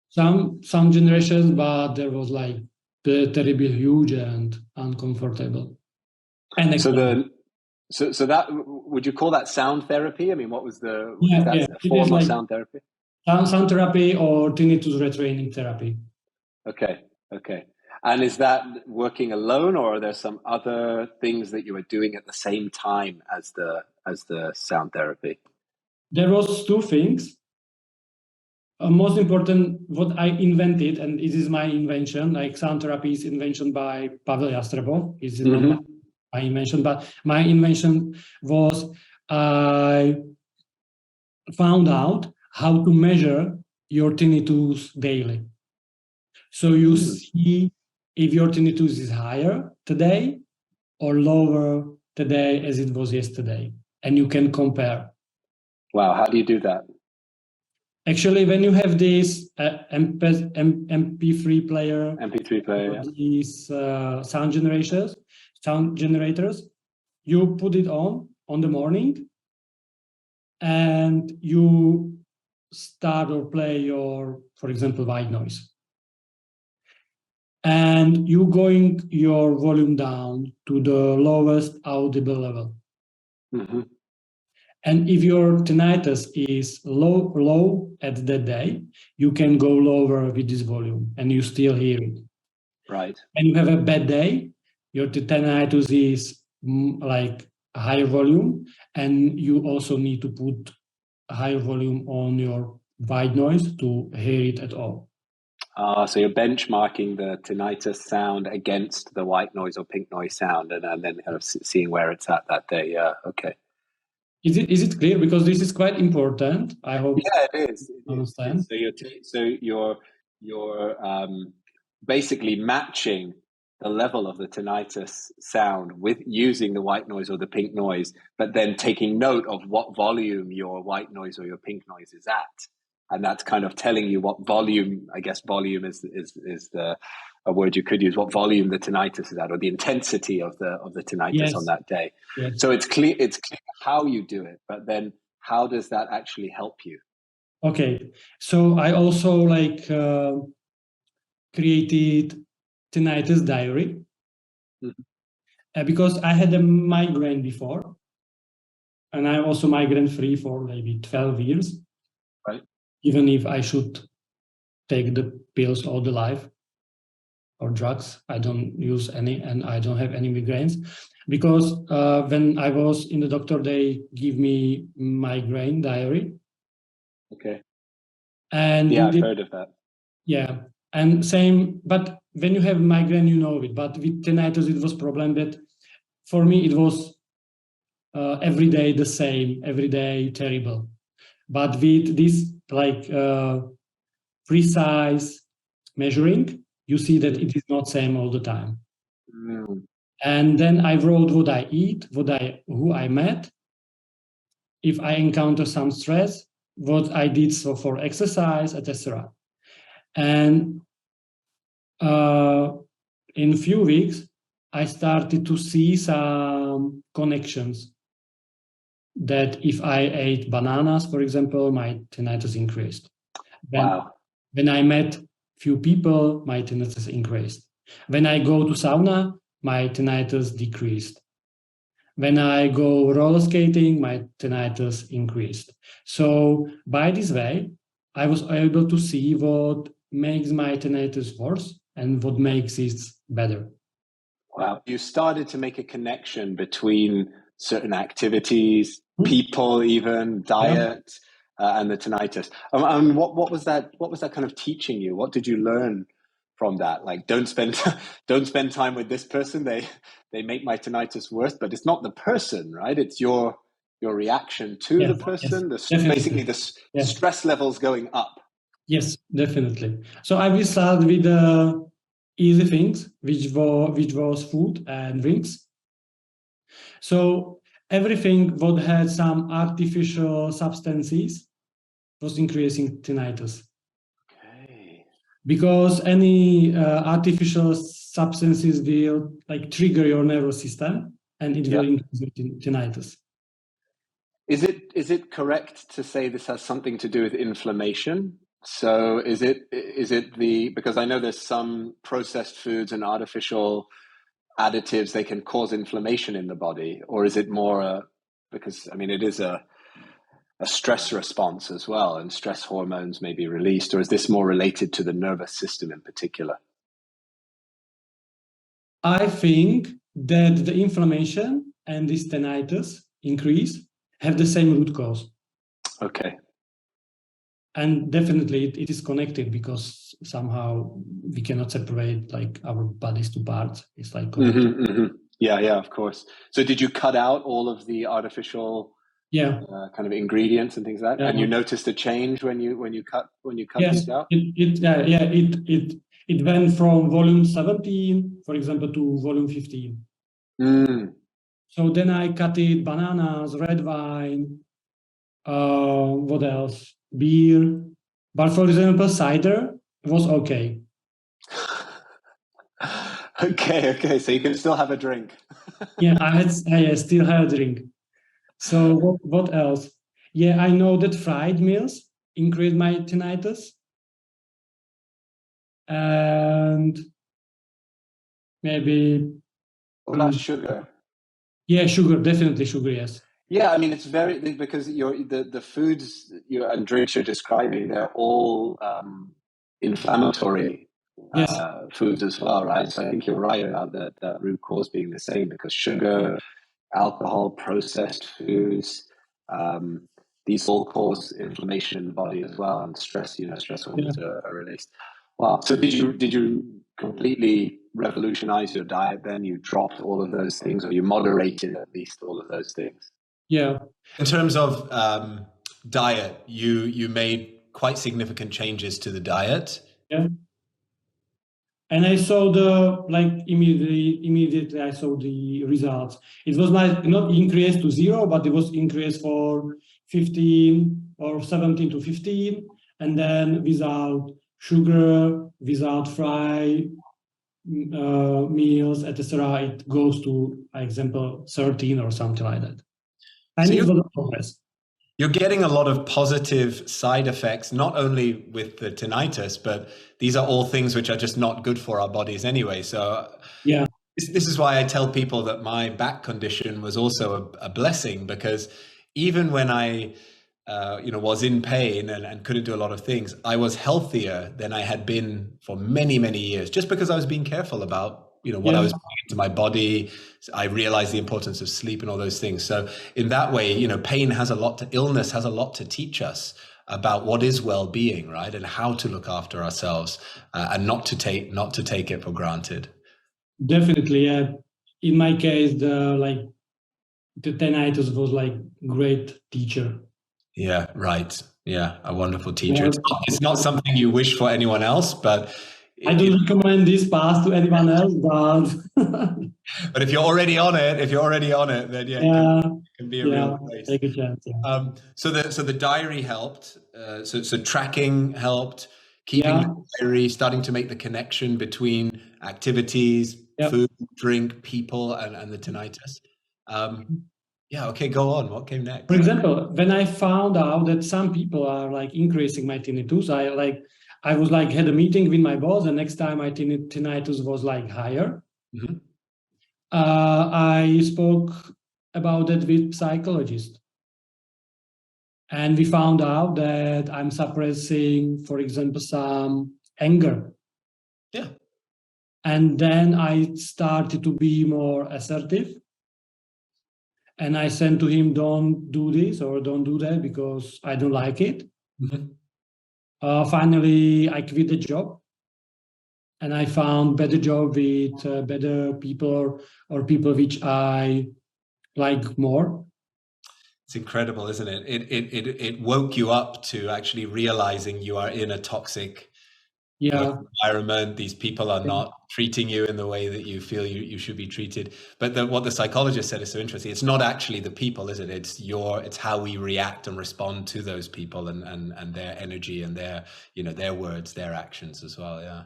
some generations, but there was like terribly huge and uncomfortable. And so that, would you call that sound therapy? I mean, what was a form of sound therapy? Sound therapy or tinnitus retraining therapy. Okay. And is that working alone, or are there some other things that you were doing at the same time as the sound therapy? There was two things. Most important, what I invented, and it is my invention, like sound therapy is invention by Pavel Yastrebov. It's not my invention, but my invention was I found out how to measure your tinnitus daily. So you see if your tinnitus is higher today or lower today as it was yesterday, and you can compare. Wow, how do you do that? Actually, when you have this MP3 player, these sound generators, you put it on the morning, and you start or play your, for example, white noise. And you going your volume down to the lowest audible level. And if your tinnitus is low at that day, you can go lower with this volume and you still hear it. Right. And you have a bad day, your tinnitus is like a higher volume, and you also need to put a higher volume on your white noise to hear it at all. So you're benchmarking the tinnitus sound against the white noise or pink noise sound, and then kind of seeing where it's at that day. Yeah. Okay. Is it clear? Because this is quite important. I hope Yeah, it is. you It is. It is. understand. So you're basically matching the level of the tinnitus sound with using the white noise or the pink noise, but then taking note of what volume your white noise or your pink noise is at, and that's kind of telling you what volume. I guess volume is the a word you could use. What volume the tinnitus is at, or the intensity of the tinnitus on Yes, that day. yes. So it's clear. It's clear how you do it, but then how does that actually help you? Okay. So I also created tinnitus diary Mhm. because I had a migraine before, and I'm also migraine free for maybe 12 years, Right. even if I should take the pills all the life or drugs. I don't use any, and I don't have any migraines because when I was in the doctor, they give me migraine diary, Okay. and Yeah, with I've it, heard of that. yeah, and same. But when you have migraine, you know it. But with tinnitus, it was problem that for me it was every day the same, every day terrible. But with this precise measuring, you see that it is not same all the time. Mm. And then I wrote what I eat, who I met, if I encounter some stress, what I did so for exercise, etc. And uh, in a few weeks, I started to see some connections that if I ate bananas, for example, my tinnitus increased. When Wow. when I met few people, my tinnitus increased. When I go to sauna, my tinnitus decreased. When I go roller skating, my tinnitus increased. So by this way, I was able to see what makes my tinnitus worse and what makes it better. Wow. You started to make a connection between certain activities, Hmm? people, even Yeah. diet, and the tinnitus. What was that? What was that kind of teaching you? What did you learn from that? Like, don't spend don't spend time with this person. They make my tinnitus worse. But it's not the person, right? It's your reaction to the Yes. Yes. person. Basically Definitely. the Yes. stress levels going up. Yes. Definitely. So I will start with the easy things, which was food and drinks. So everything what had some artificial substances was increasing tinnitus Okay. because any artificial substances will trigger your nervous system and it will Yeah. increase your tinnitus. Is it correct to say this has something to do with inflammation? So is it the because I know there's some processed foods and artificial additives they can cause inflammation in the body, or is it more because I mean it is a stress response as well, and stress hormones may be released, or is this more related to the nervous system in particular? I think that the inflammation and this tinnitus increase have the same root cause. Okay. And definitely it is connected because somehow we cannot separate our bodies to parts. It's connected. Yeah, yeah, of course. So did you cut out all of the artificial Yeah. kind of ingredients and things like that? And you Yeah. noticed a change when you cut Yes, these out? it went from volume 17, for example, to volume 15. Mm. So then I cut it bananas, red wine, what else? Beer. But for example, cider was okay. Okay. So you can still have a drink. Yeah, I still had a drink. So what else? Yeah, I know that fried meals increase my tinnitus. And maybe, What about sugar? yeah, sugar, definitely sugar, yes. Yeah, I mean it's very because the foods and drinks you're describing, they're all inflammatory Yes. foods as well, right? So I think you're right about that root cause being the same because sugar, alcohol, processed foods. Um, these all cause inflammation in the body as well, and stress. Stress hormones are released. Wow. So did you completely revolutionize your diet then? You dropped all of those things, or you moderated at least all of those things? Yeah. In terms of diet, you made quite significant changes to the diet. Yeah. And I saw immediately I saw the results. It was like not increased to 0, but it was increased for 15 or 17 to 15, and then without sugar, without fried meals, etc. It goes to, for example, 13 or something like that. And So it was a progress. You're getting a lot of positive side effects, not only with the tinnitus, but these are all things which are just not good for our bodies anyway. So yeah, this is why I tell people that my back condition was also a blessing, because even when I was in pain and couldn't do a lot of things, I was healthier than I had been for many, many years, just because I was being careful about what I was putting into my body. I realized the importance of sleep and all those things. So in that way, illness has a lot to teach us about what is well-being, right? And how to look after ourselves, and not to take it for granted. Definitely. Yeah. In my case, the tinnitus was like great teacher. Yeah, right. Yeah, a wonderful teacher. It's not something you wish for anyone else, but I don't recommend this path to anyone else, but if you're already on it, then it can be a real place. Take a chance. Yeah. So the diary helped. So tracking helped. Keeping the diary, starting to make the connection between activities, food, drink, people, and the tinnitus. Okay, go on. What came next? For example, when I found out that some people are like increasing my tinnitus, I was like had a meeting with my boss, and next time my tinnitus was like higher. Mm-hmm. I spoke about that with psychologist, and we found out that I'm suppressing, for example, some anger. Yeah. And then I started to be more assertive. And I said to him, don't do this or don't do that because I don't like it. Mm-hmm. Finally, I quit the job. And I found better job with better people or people which I like more. It's incredible, isn't it? It woke you up to actually realizing you are in a toxic work environment. These people are not treating you in the way that you feel you should be treated. But what the psychologist said is so interesting. It's not actually the people, is it? It's how we react and respond to those people and their energy and their words, their actions as well. Yeah.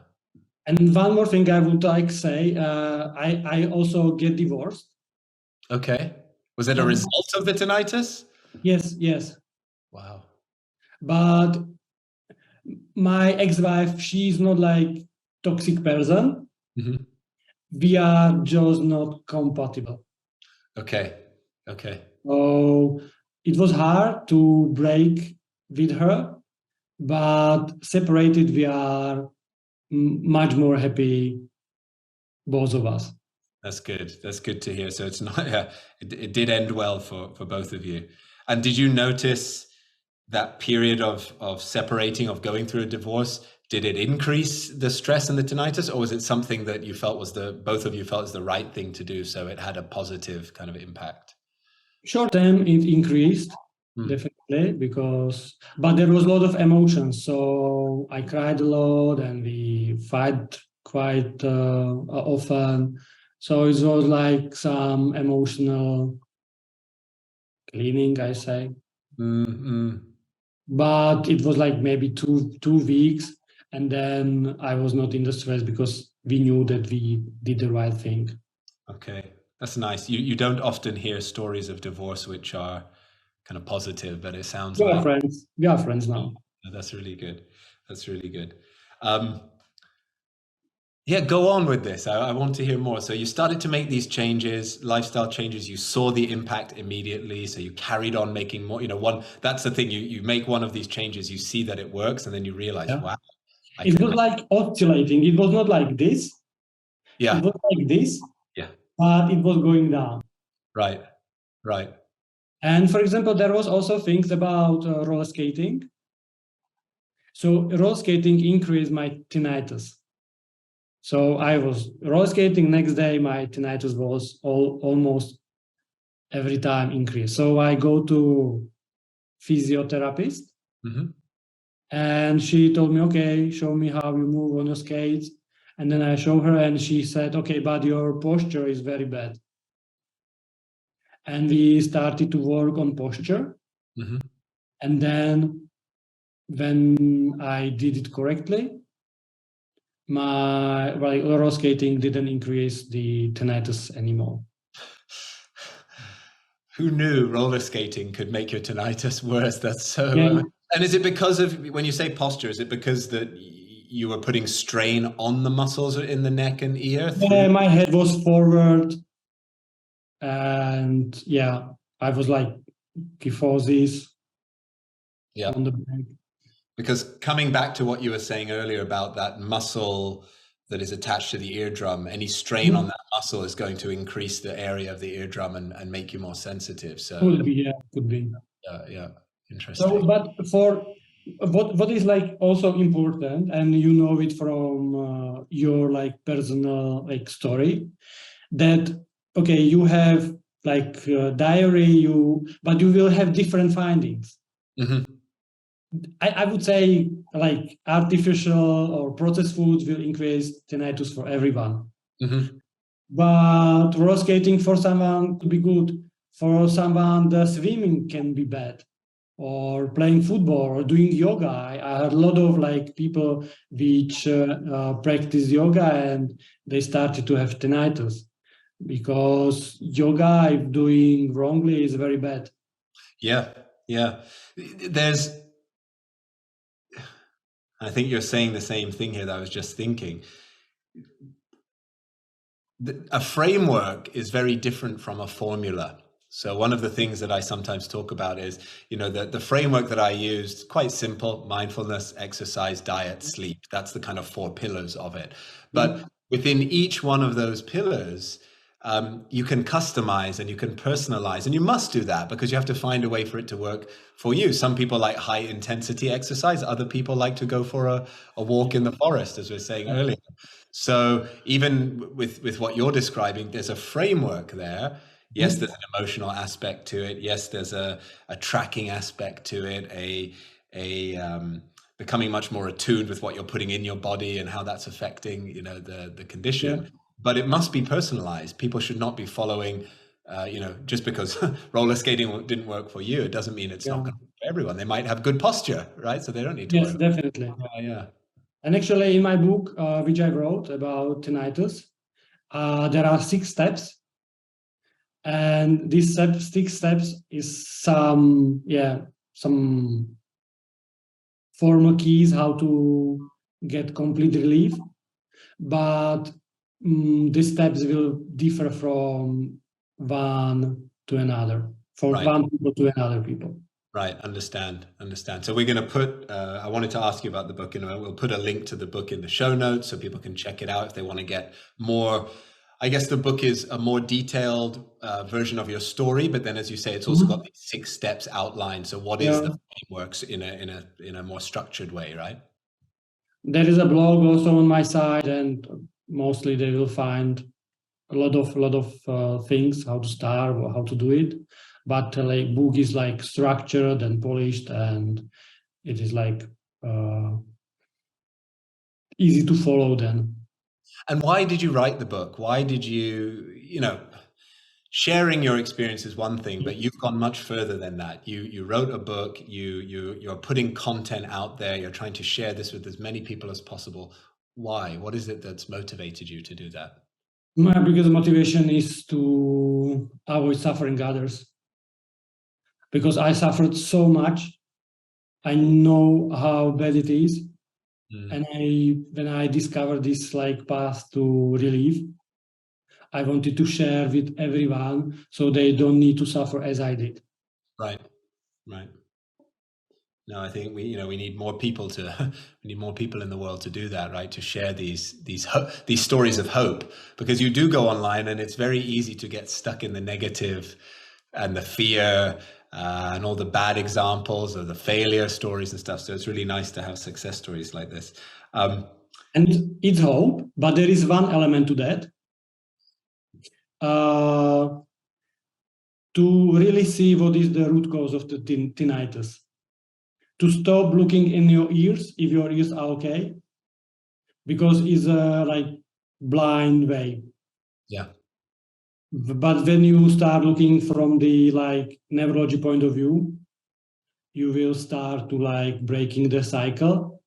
And one more thing I would like to say, I also get divorced. Okay. Was it a result of the tinnitus? Yes. Wow. But my ex-wife, she's not like toxic person. Mm-hmm. We are just not compatible. Okay. So it was hard to break with her, but separated, we are much more happy, both of us. That's good. That's good to hear. So it's not, it did end well for both of you. And did you notice that period of separating, of going through a divorce? Did it increase the stress and the tinnitus, or was it something that you felt both of you felt was the right thing to do? So it had a positive kind of impact. Short term, it increased, definitely, but there was a lot of emotions. So I cried a lot and we fight quite often. So it was like some emotional cleaning, I say. Mm-hmm. But it was like maybe two weeks. And then I was not in the stress because we knew that we did the right thing. Okay, that's nice. You don't often hear stories of divorce which are kind of positive, but it sounds like friends. We are friends now. That's really good. Go on with this. I want to hear more. So you started to make these changes, lifestyle changes. You saw the impact immediately. So you carried on making more, that's the thing. You make one of these changes, you see that it works, and then you realize, wow. It was like oscillating. It was not like this. Yeah. It was like this. Yeah. But it was going down. Right. And for example, there was also things about roller skating. So roller skating increased my tinnitus. So I was roller skating, next day my tinnitus was almost every time increased. So I go to physiotherapist, and she told me, okay, show me how you move on your skates. And then I show her, and she said, okay, but your posture is very bad. And we started to work on posture. And then when I did it correctly, my roller skating didn't increase the tinnitus anymore. Who knew roller skating could make your tinnitus worse? That's so. And is it because of, when you say posture, is it because that you were putting strain on the muscles in the neck and ear? Yeah, my head was forward, and I was like kyphosis on the back. Because coming back to what you were saying earlier about that muscle that is attached to the eardrum, any strain on that muscle is going to increase the area of the eardrum and make you more sensitive. So could be. Yeah, interesting. So, but for what is like also important, and you know it from your like personal like story, that okay, you have like diary, but you will have different findings. I would say like artificial or processed foods will increase tinnitus for everyone. But roller skating for someone could be good. For someone, the swimming can be bad. Or playing football or doing yoga. I heard a lot of like people which practice yoga and they started to have tinnitus because yoga, if doing wrongly, is very bad. Yeah. I think you're saying the same thing here that I was just thinking. A framework is very different from a formula. So one of the things that I sometimes talk about is, the framework that I used, quite simple: mindfulness, exercise, diet, sleep. That's the kind of 4 pillars of it. But within each one of those pillars, you can customize and you can personalize, and you must do that because you have to find a way for it to work for you. Some people like high intensity exercise. Other people like to go for a walk in the forest, as we were saying earlier. So even with what you're describing, there's a framework there. Yes, there's an emotional aspect to it. Yes, there's a tracking aspect to it, a becoming much more attuned with what you're putting in your body and how that's affecting, the condition. But it must be personalized. People should not be following, just because roller skating didn't work for you, it doesn't mean it's not going to work for everyone. They might have good posture, right? So they don't need to worry. Yes, definitely. Yeah. And actually in my book, which I wrote about tinnitus, there are 6 steps. And these 6 steps is some formal keys how to get complete relief. But these steps will differ from one to another, one people to another people. Right, understand. So we're going to put, I wanted to ask you about the book, we'll put a link to the book in the show notes so people can check it out if they want to get more. I guess the book is a more detailed version of your story, but then, as you say, it's also got these 6 steps outlined. So what is the frameworks in a more structured way, right? There is a blog also on my side, and mostly they will find a lot of things, how to start or how to do it. But like book is like structured and polished, and it is like easy to follow then. And why did you write the book? Why did you, sharing your experience is one thing, but you've gone much further than that. You wrote a book, you're putting content out there, you're trying to share this with as many people as possible. Why? What is it that's motivated you to do that? My biggest motivation is to avoid suffering others. Because I suffered so much. I know how bad it is. And when I discovered this like path to relief, I wanted to share with everyone so they don't need to suffer as I did. Right. No, I think we need more people we need more people in the world to do that, right? To share these stories of hope, because you do go online and it's very easy to get stuck in the negative and the fear and all the bad examples of the failure stories and stuff. So it's really nice to have success stories like this. And it's hope, but there is one element to that. To really see what is the root cause of the tinnitus. To stop looking in your ears if your ears are okay, because it's a like blind way. Yeah. But when you start looking from the like neurology point of view, you will start to like breaking the cycle.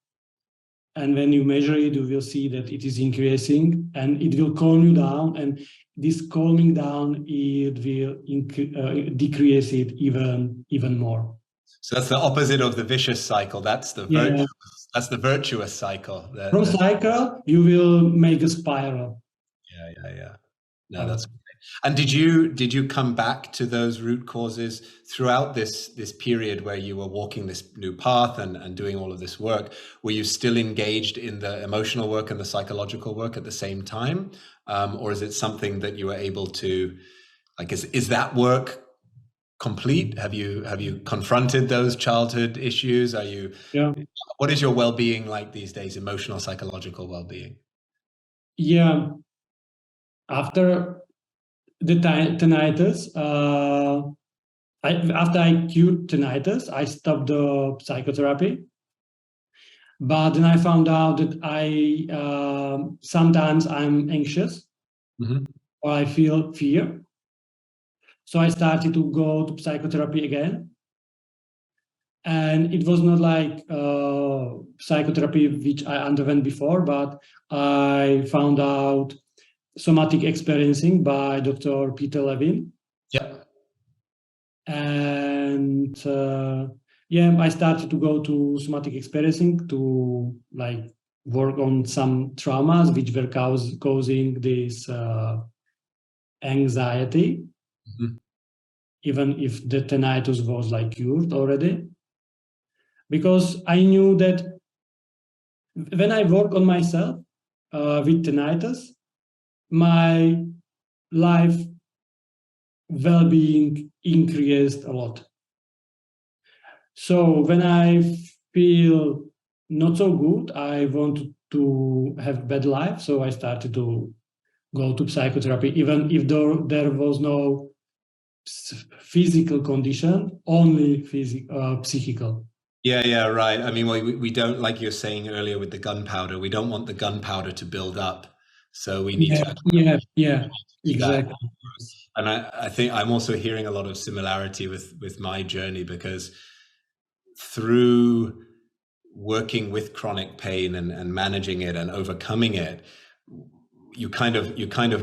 And when you measure it, you will see that it is increasing, and it will calm you down. And this calming down, it will decrease it even more. So that's the opposite of the vicious cycle. That's the virtuous cycle. From cycle, you will make a spiral. Yeah. No, that's great. And did you come back to those root causes throughout this period where you were walking this new path and doing all of this work? Were you still engaged in the emotional work and the psychological work at the same time, or is it something that you were able to, like, is that work complete? Have you confronted those childhood issues? What is your well-being like these days? Emotional, psychological well-being? Yeah. After the tinnitus, after I cured tinnitus, I stopped the psychotherapy. But then I found out that I sometimes I'm anxious, or I feel fear. So I started to go to psychotherapy again. And it was not like psychotherapy which I underwent before, but I found out somatic experiencing by Dr. Peter Levin. Yeah. And I started to go to somatic experiencing to like work on some traumas which were causing this anxiety, even if the tinnitus was like cured already. Because I knew that when I work on myself with tinnitus, my life well-being increased a lot. So when I feel not so good, I want to have a better life. So I started to go to psychotherapy, even if there was no physical condition, only psychical. Yeah, right. I mean, we don't, like you're saying earlier with the gunpowder, we don't want the gunpowder to build up. So we need to. Yeah, exactly. And I think I'm also hearing a lot of similarity with my journey, because through working with chronic pain and managing it and overcoming it, you kind of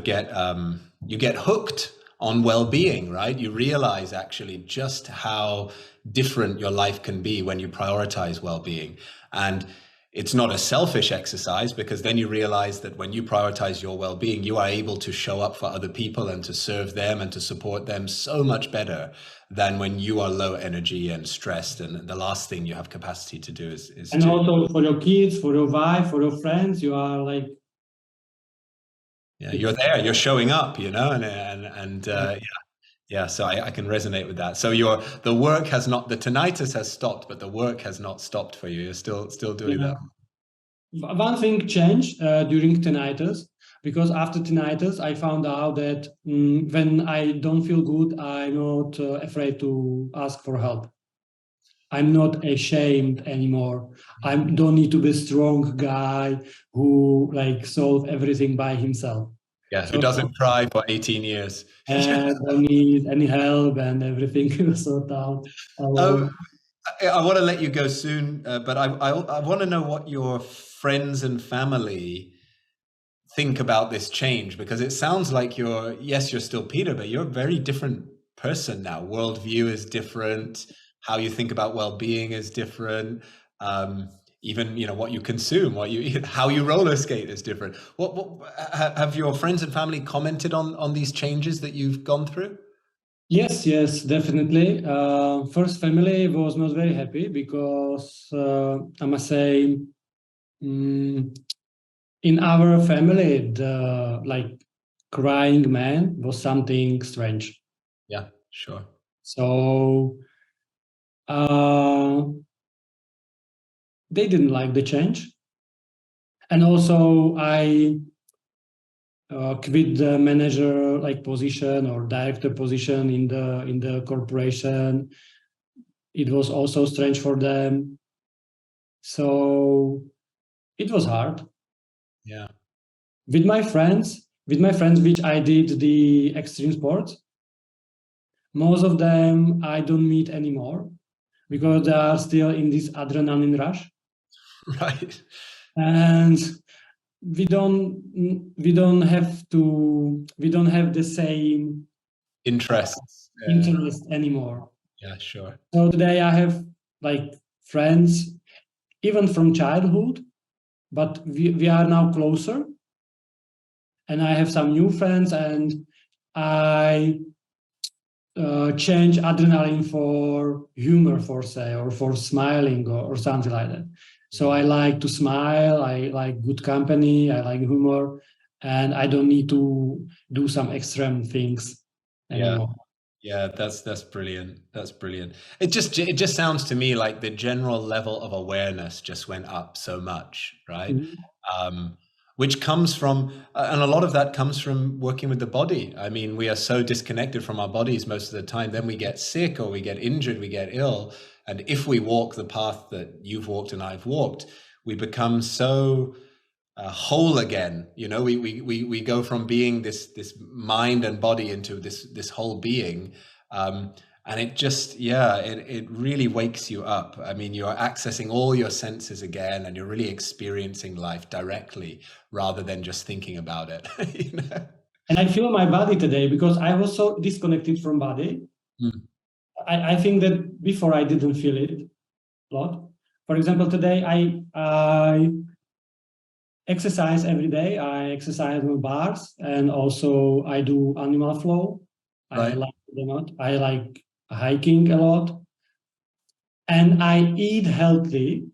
get hooked on well-being, right? You realize actually just how different your life can be when you prioritize well-being. And it's not a selfish exercise, because then you realize that when you prioritize your well-being, you are able to show up for other people and to serve them and to support them so much better than when you are low energy and stressed, and the last thing you have capacity to do is and also for your kids, for your wife, for your friends, you are like, yeah, you're there, you're showing up, so I can resonate with that. So the work has not, the tinnitus has stopped, but the work has not stopped for you. You're still doing that. One thing changed during tinnitus, because after tinnitus, I found out that when I don't feel good, I'm not afraid to ask for help. I'm not ashamed anymore. I don't need to be a strong guy who like solve everything by himself. Yeah, who doesn't cry for 18 years. And don't need any help, and everything will sort out. I want to let you go soon, but I want to know what your friends and family think about this change, because it sounds like you're still Peter, but you're a very different person now. Worldview is different. How you think about well-being is different. Even what you consume, how you roller skate is different. What have your friends and family commented on these changes that you've gone through? Yes, definitely. First, family was not very happy, because I must say, in our family, the like crying man was something strange. Yeah, Sure. So they didn't like the change. And also I quit the manager like position or director position in the corporation. It was also strange for them. So it was hard. Yeah. With my friends, which I did the extreme sports, most of them I don't meet anymore because they are still in this adrenaline rush. Right. And we don't have the same Interests. interest anymore. Yeah, sure. So today I have like friends even from childhood, but we are now closer, and I have some new friends, and I change adrenaline for humor, for say, or for smiling, or something like that. So I like to smile, I like good company, I like humor, and I don't need to do some extreme things anymore. Yeah, that's brilliant. That's brilliant. It just sounds to me like the general level of awareness just went up so much, right? Mhm. Which comes from, and a lot of that comes from working with the body. I mean, we are so disconnected from our bodies most of the time. Then we get sick or we get injured, we get ill. And if we walk the path that you've walked and I've walked, we become so whole again. You know, we go from being this mind and body into this whole being. And it just, it really wakes you up. I mean, you're accessing all your senses again, and you're really experiencing life directly rather than just thinking about it. You know? And I feel my body today because I was so disconnected from body. Mm. I think that before I didn't feel it a lot. For example, today I exercise every day. I exercise with bars, and also I do animal flow. I Right. like it a lot. I like hiking a lot, and I eat healthy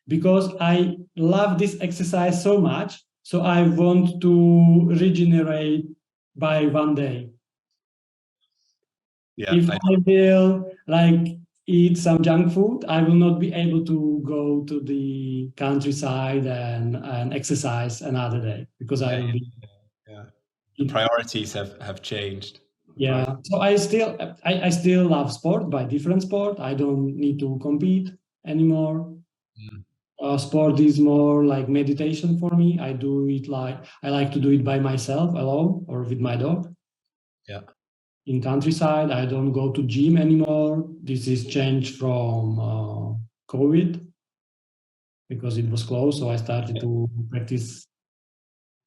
because I love this exercise so much. So I want to regenerate by one day. Yeah. If I will like eat some junk food, I will not be able to go to the countryside and exercise another day because I Yeah, will be. yeah. The priorities have changed. Yeah. So I still love sport by different sport. I don't need to compete anymore. Mm. Sport is more like meditation for me. I like to do it by myself alone or with my dog. Yeah. In countryside, I don't go to gym anymore. This is changed from COVID because it was closed. So I started to practice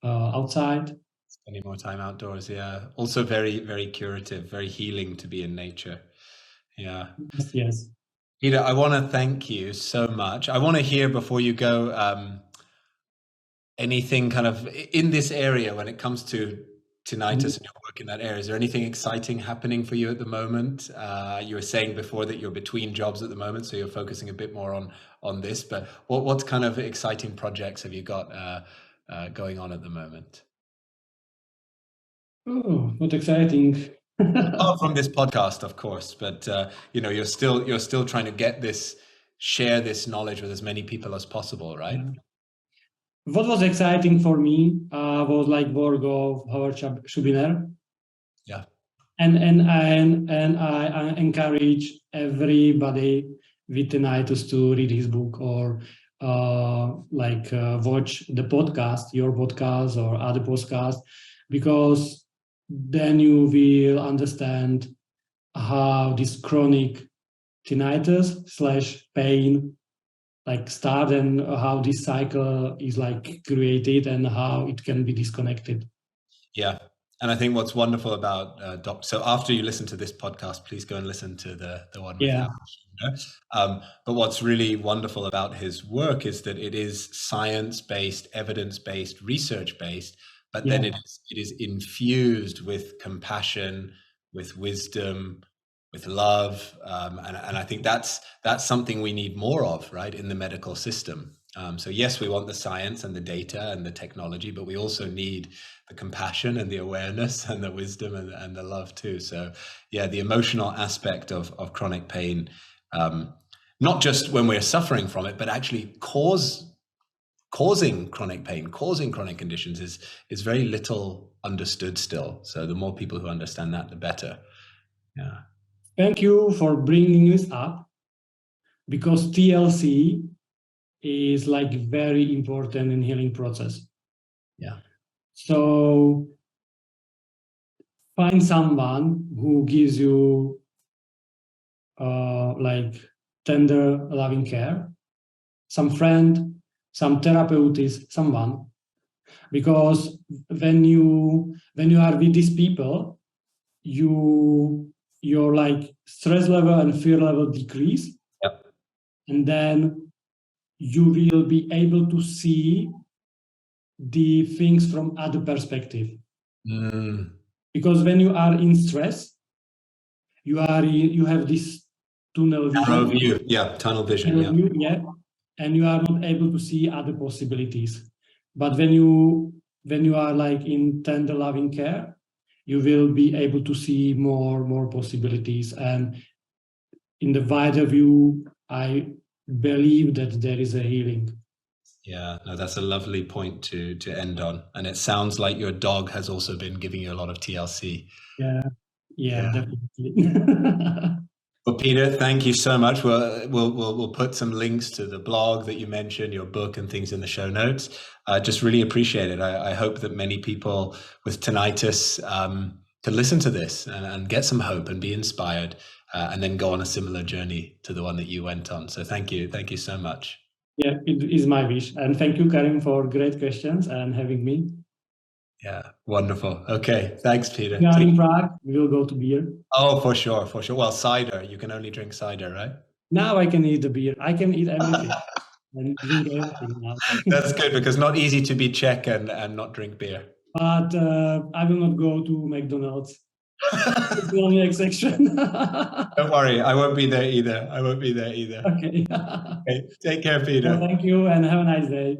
outside. Spending more time outdoors. Yeah. Also very, very curative, very healing to be in nature. Yeah. Yes, yes. Peter, I want to thank you so much. I want to hear before you go, anything kind of in this area when it comes to tinnitus and your work in that area. Is there anything exciting happening for you at the moment? You were saying before that you're between jobs at the moment, so you're focusing a bit more on this. But what kind of exciting projects have you got going on at the moment? Oh, what exciting. Apart from this podcast, of course, but you know, you're still trying to share this knowledge with as many people as possible, right? Yeah. What was exciting for me was like work of Howard Schubiner. Yeah. And I encourage everybody with tinnitus to read his book or watch the podcast, your podcast or other podcast, because then you will understand how this chronic tinnitus slash pain like start and how this cycle is like created and how it can be disconnected. Yeah. And I think what's wonderful about so after you listen to this podcast, please go and listen to the one with Yeah. Howard. But what's really wonderful about his work is that it is science-based, evidence-based, research-based, but then it is infused with compassion, with wisdom, with love, and I think that's something we need more of, right, in the medical system. So yes, we want the science and the data and the technology, but we also need the compassion and the awareness and the wisdom and the love too. So yeah, the emotional aspect of chronic pain, not just when we're suffering from it, but actually causing chronic pain, causing chronic conditions is very little understood still. So the more people who understand that, the better. Yeah. Thank you for bringing this up, because TLC is like very important in healing process. Yeah. So find someone who gives you like tender, loving care, some friend, some therapist, someone, because when you are with these people, your like stress level and fear level decrease. Yep. And then you will be able to see the things from other perspective. Because when you are in stress, you have this tunnel vision. Tunnel view. Yeah, tunnel vision. Tunnel view, yeah, and you are not able to see other possibilities. But when you are like in tender loving care, you will be able to see more possibilities. And in the wider view, I believe that there is a healing. Yeah, no, that's a lovely point to end on. And it sounds like your dog has also been giving you a lot of TLC. Yeah, definitely. Well, Peter, thank you so much. We'll put some links to the blog that you mentioned, your book, and things in the show notes. Just really appreciate it. I hope that many people with tinnitus can listen to this and get some hope and be inspired, and then go on a similar journey to the one that you went on. So thank you so much. Yeah, it is my wish. And thank you, Karim, for great questions and having me. Yeah, wonderful. Okay, thanks, Peter. We are in Prague. We will go to beer. Oh, for sure. Well, cider. You can only drink cider, right? Now I can eat the beer. I can eat everything and drink everything now. That's good, because not easy to be Czech and not drink beer. But I will not go to McDonald's. It's the only exception. Don't worry, I won't be there either. Okay. Okay, take care, Peter. Well, thank you and have a nice day.